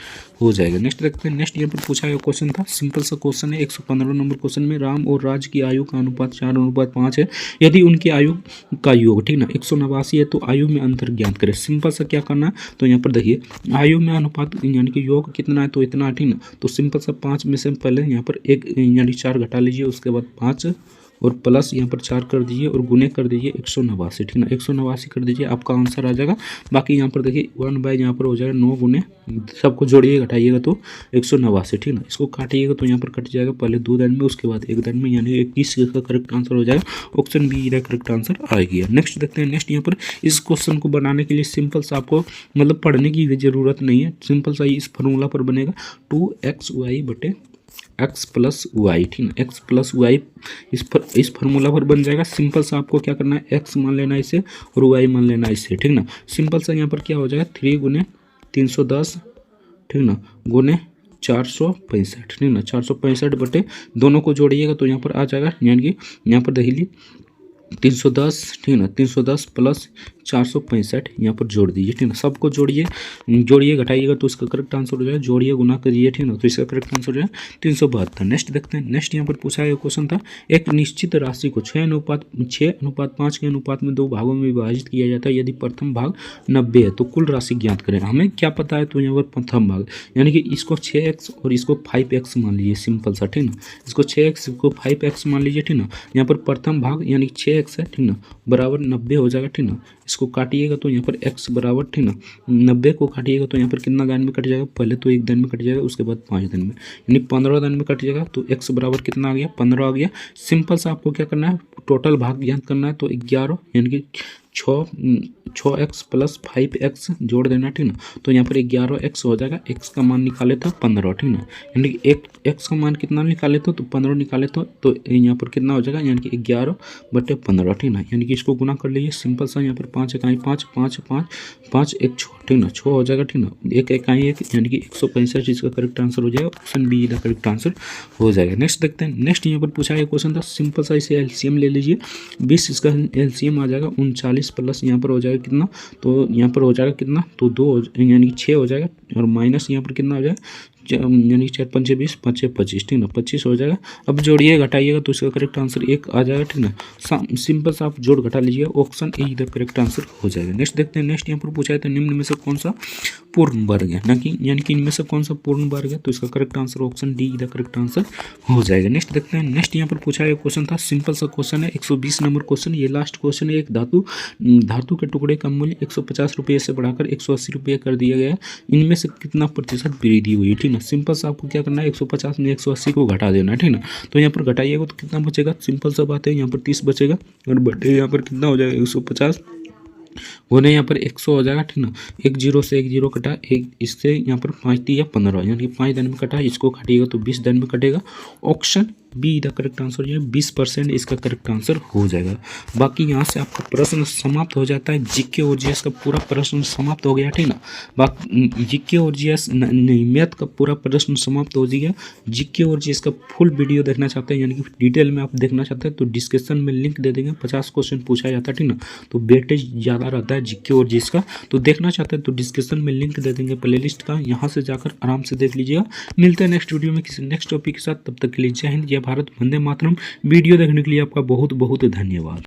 हो जाएगा। नेक्स्ट देखते हैं। नेक्स्ट यहाँ पर पूछा गया क्वेश्चन था, सिंपल सा क्वेश्चन है। 115 नंबर क्वेश्चन में राम और राज की आयु का अनुपात 4:5 है, यदि उनकी आयु का योग, ठीक ना, 189 है तो आयु में अंतर ज्ञात करें। सिंपल सा क्या करना है, तो यहाँ पर देखिए आयु में अनुपात अनुपात यानी कि योग कितना है तो इतना है, ठीक ना। तो सिंपल सा 5 में से पहले यहाँ पर एक यानी 4 घटा लीजिए, उसके बाद 5 और प्लस यहाँ पर 4 कर दीजिए और गुने कर दीजिए 189, ठीक ना। 189 कर दीजिए, आपका आंसर आ जाएगा। बाकी यहाँ पर देखिए 1 यहाँ पर हो जाएगा 9 गुने, सबको जोड़िए घटाइएगा तो 189, ठीक ना। इसको काटिएगा तो यहाँ पर कट जाएगा, पहले 2 दिन में उसके बाद 1 दिन में, यानी 21 का करेक्ट आंसर हो जाएगा। ऑप्शन बी का करेक्ट आंसर आ गया। नेक्स्ट देखते हैं। नेक्स्ट यहाँ पर इस क्वेश्चन को बनाने के लिए सिंपल सा आपको मतलब पढ़ने की भी जरूरत नहीं है, सिंपल सा इस फॉर्मूला पर बनेगा 2xy बटे x प्लस वाई, ठीक है। x प्लस वाई इस फार्मूला पर बन जाएगा। सिंपल सा आपको क्या करना है, x मान लेना इसे और y मान लेना इसे, ठीक ना। सिंपल सा यहाँ पर क्या हो जाएगा 3 गुने 310, ठीक ना, गुने 465, ठीक ना। 465 बटे दोनों को जोड़िएगा तो यहाँ पर आ जाएगा, यानी कि यहाँ पर देख लीजिए 310, ठीक ना। 310 प्लस 465 यहाँ पर जोड़ दीजिए, ठीक ना। सबको जोड़िए घटाइएगा तो इसका करेक्ट आंसर हो जाएगा, जोड़िए गुना करिए, ठीक ना, तो इसका करेक्ट आंसर हो जाएगा 372। नेक्स्ट देखते हैं। नेक्स्ट यहाँ पर पूछा गया क्वेश्चन था, एक निश्चित राशि को 6:5 के अनुपात में 2 भागों में विभाजित किया जाता है, यदि प्रथम भाग 90 है तो कुल राशि ज्ञात करें। हमें क्या पता है, तो यहाँ पर प्रथम भाग यानी कि इसको 6x और इसको 5x मान लीजिए, सिंपल सा, ठीक ना। इसको 6x को 5x मान लीजिए, ठीक ना। यहाँ पर प्रथम भाग यानी 6x है, ठीक ना, बराबर 90 हो जाएगा, ठीक ना। इसको काटिएगा तो यहाँ पर x बराबर, ठीक ना, 90 को काटिएगा तो यहाँ पर कितना दिन में कट जाएगा, पहले तो 1 दिन में कट जाएगा, उसके बाद 5 दिन में, यानी 15 दिन में कट जाएगा। तो x बराबर कितना आ गया, 15 आ गया। सिंपल सा आपको क्या करना है, टोटल भाग ज्ञात करना है, तो 11 यानी कि 6x प्लस 5x जोड़ देना, ठीक ना। तो यहाँ पर 11x हो जाएगा, x का मान निकाले था 15, ठीक ना, यानी कि x का मान कितना निकाले तो 15 निकाले तो यहाँ पर कितना हो जाएगा, यानी कि 11 बटे 15, ठीक ना। यानी कि इसको गुना कर लीजिए, सिंपल सा यहाँ पर 5 इकाई 5 5 5 5 1 6, ठीक ना, 6 हो जाएगा, ठीक ना। 1 इकाई 1 यानी कि 165 इसका करेक्ट आंसर हो जाएगा। ऑप्शन बी का करेक्ट आंसर हो जाएगा। नेक्स्ट देखते हैं। नेक्स्ट यहाँ पर पूछा गया क्वेश्चन था, सिंपल सा इसे एलसीएम ले लीजिए, 20 इसका एलसीएम आ जाएगा 39 प्लस यहाँ पर हो जाएगा कितना, तो यहाँ पर हो जाएगा कितना, तो 2 यानी कि 6 हो जाएगा, और माइनस यहाँ पर कितना हो जाएगा, यानी 4 5 20 5 6 25, ठीक ना, 25 हो जाएगा। अब जोड़िए घटाइएगा तो इसका करेक्ट आंसर 1 आ जाएगा, ठीक ना। सिंपल सा आप जोड़ घटा लीजिए, option A the correct answer हो जाएगा। नेक्स्ट देखते हैं। नेक्स्ट यहाँ पर पूछा है तो निम्न में से कौन सा पूर्ण वर्ग है, ना कि यानी कि इनमें से कौन सा पूर्ण वर्ग है, तो इसका correct answer option D the correct answer हो जाएगा। नेक्स्ट देखते हैं। नेक्स्ट यहाँ पर पूछा गया क्वेश्चन था, सिंपल सा क्वेश्चन है, 120 नंबर क्वेश्चन, ये लास्ट क्वेश्चन है। एक धातु के टुकड़े का मूल्य 150 रुपये से बढ़ाकर 180 रुपये कर दिया गया है, इनमें से कितना प्रतिशत वृद्धि हुई, ठीक ना। सिंपल सा आपको क्या करना है, 150 में 180 को घटा देना है, ठीक ना। तो यहाँ पर घटाइएगा तो कितना बचेगा, सिंपल सा बात है, यहाँ पर 30 बचेगा, और बटे यहाँ पर कितना हो जाएगा 150 होने यहाँ पर 100 हो जाएगा, ठीक ना। 1 0 से 1 0 कटा, एक इससे यहाँ पर 5 3 15, यानी कि 5 दिन में कटा, इसको काटिएगा तो 20 दिन में कटेगा। Option B the correct answer जो है 20% इसका करेक्ट आंसर हो जाएगा। बाकी यहाँ से आपका प्रश्न समाप्त हो जाता है। जीके और जीएस का पूरा प्रश्न समाप्त हो गया, ठीक ना। बाकी जीके और जीएस नहीं, मैथ का पूरा प्रश्न समाप्त हो गया। जीके और जीएस का फुल वीडियो देखना चाहते हैं, यानी कि डिटेल में आप देखना चाहते हैं, तो डिस्क्रिप्शन में लिंक दे देंगे। 50 क्वेश्चन पूछा जाता है, ठीक ना, तो वेटेज ज़्यादा रहता है जीके और जीएस का। तो देखना चाहते हैं तो डिस्क्रिप्शन में लिंक दे देंगे प्लेलिस्ट का, यहाँ से जाकर आराम से देख लीजिएगा। मिलते हैं नेक्स्ट वीडियो में किसी नेक्स्ट टॉपिक के साथ, तब तक के लिए जय हिंद, जय भारत, वंदे मातरम। वीडियो देखने के लिए आपका बहुत बहुत धन्यवाद।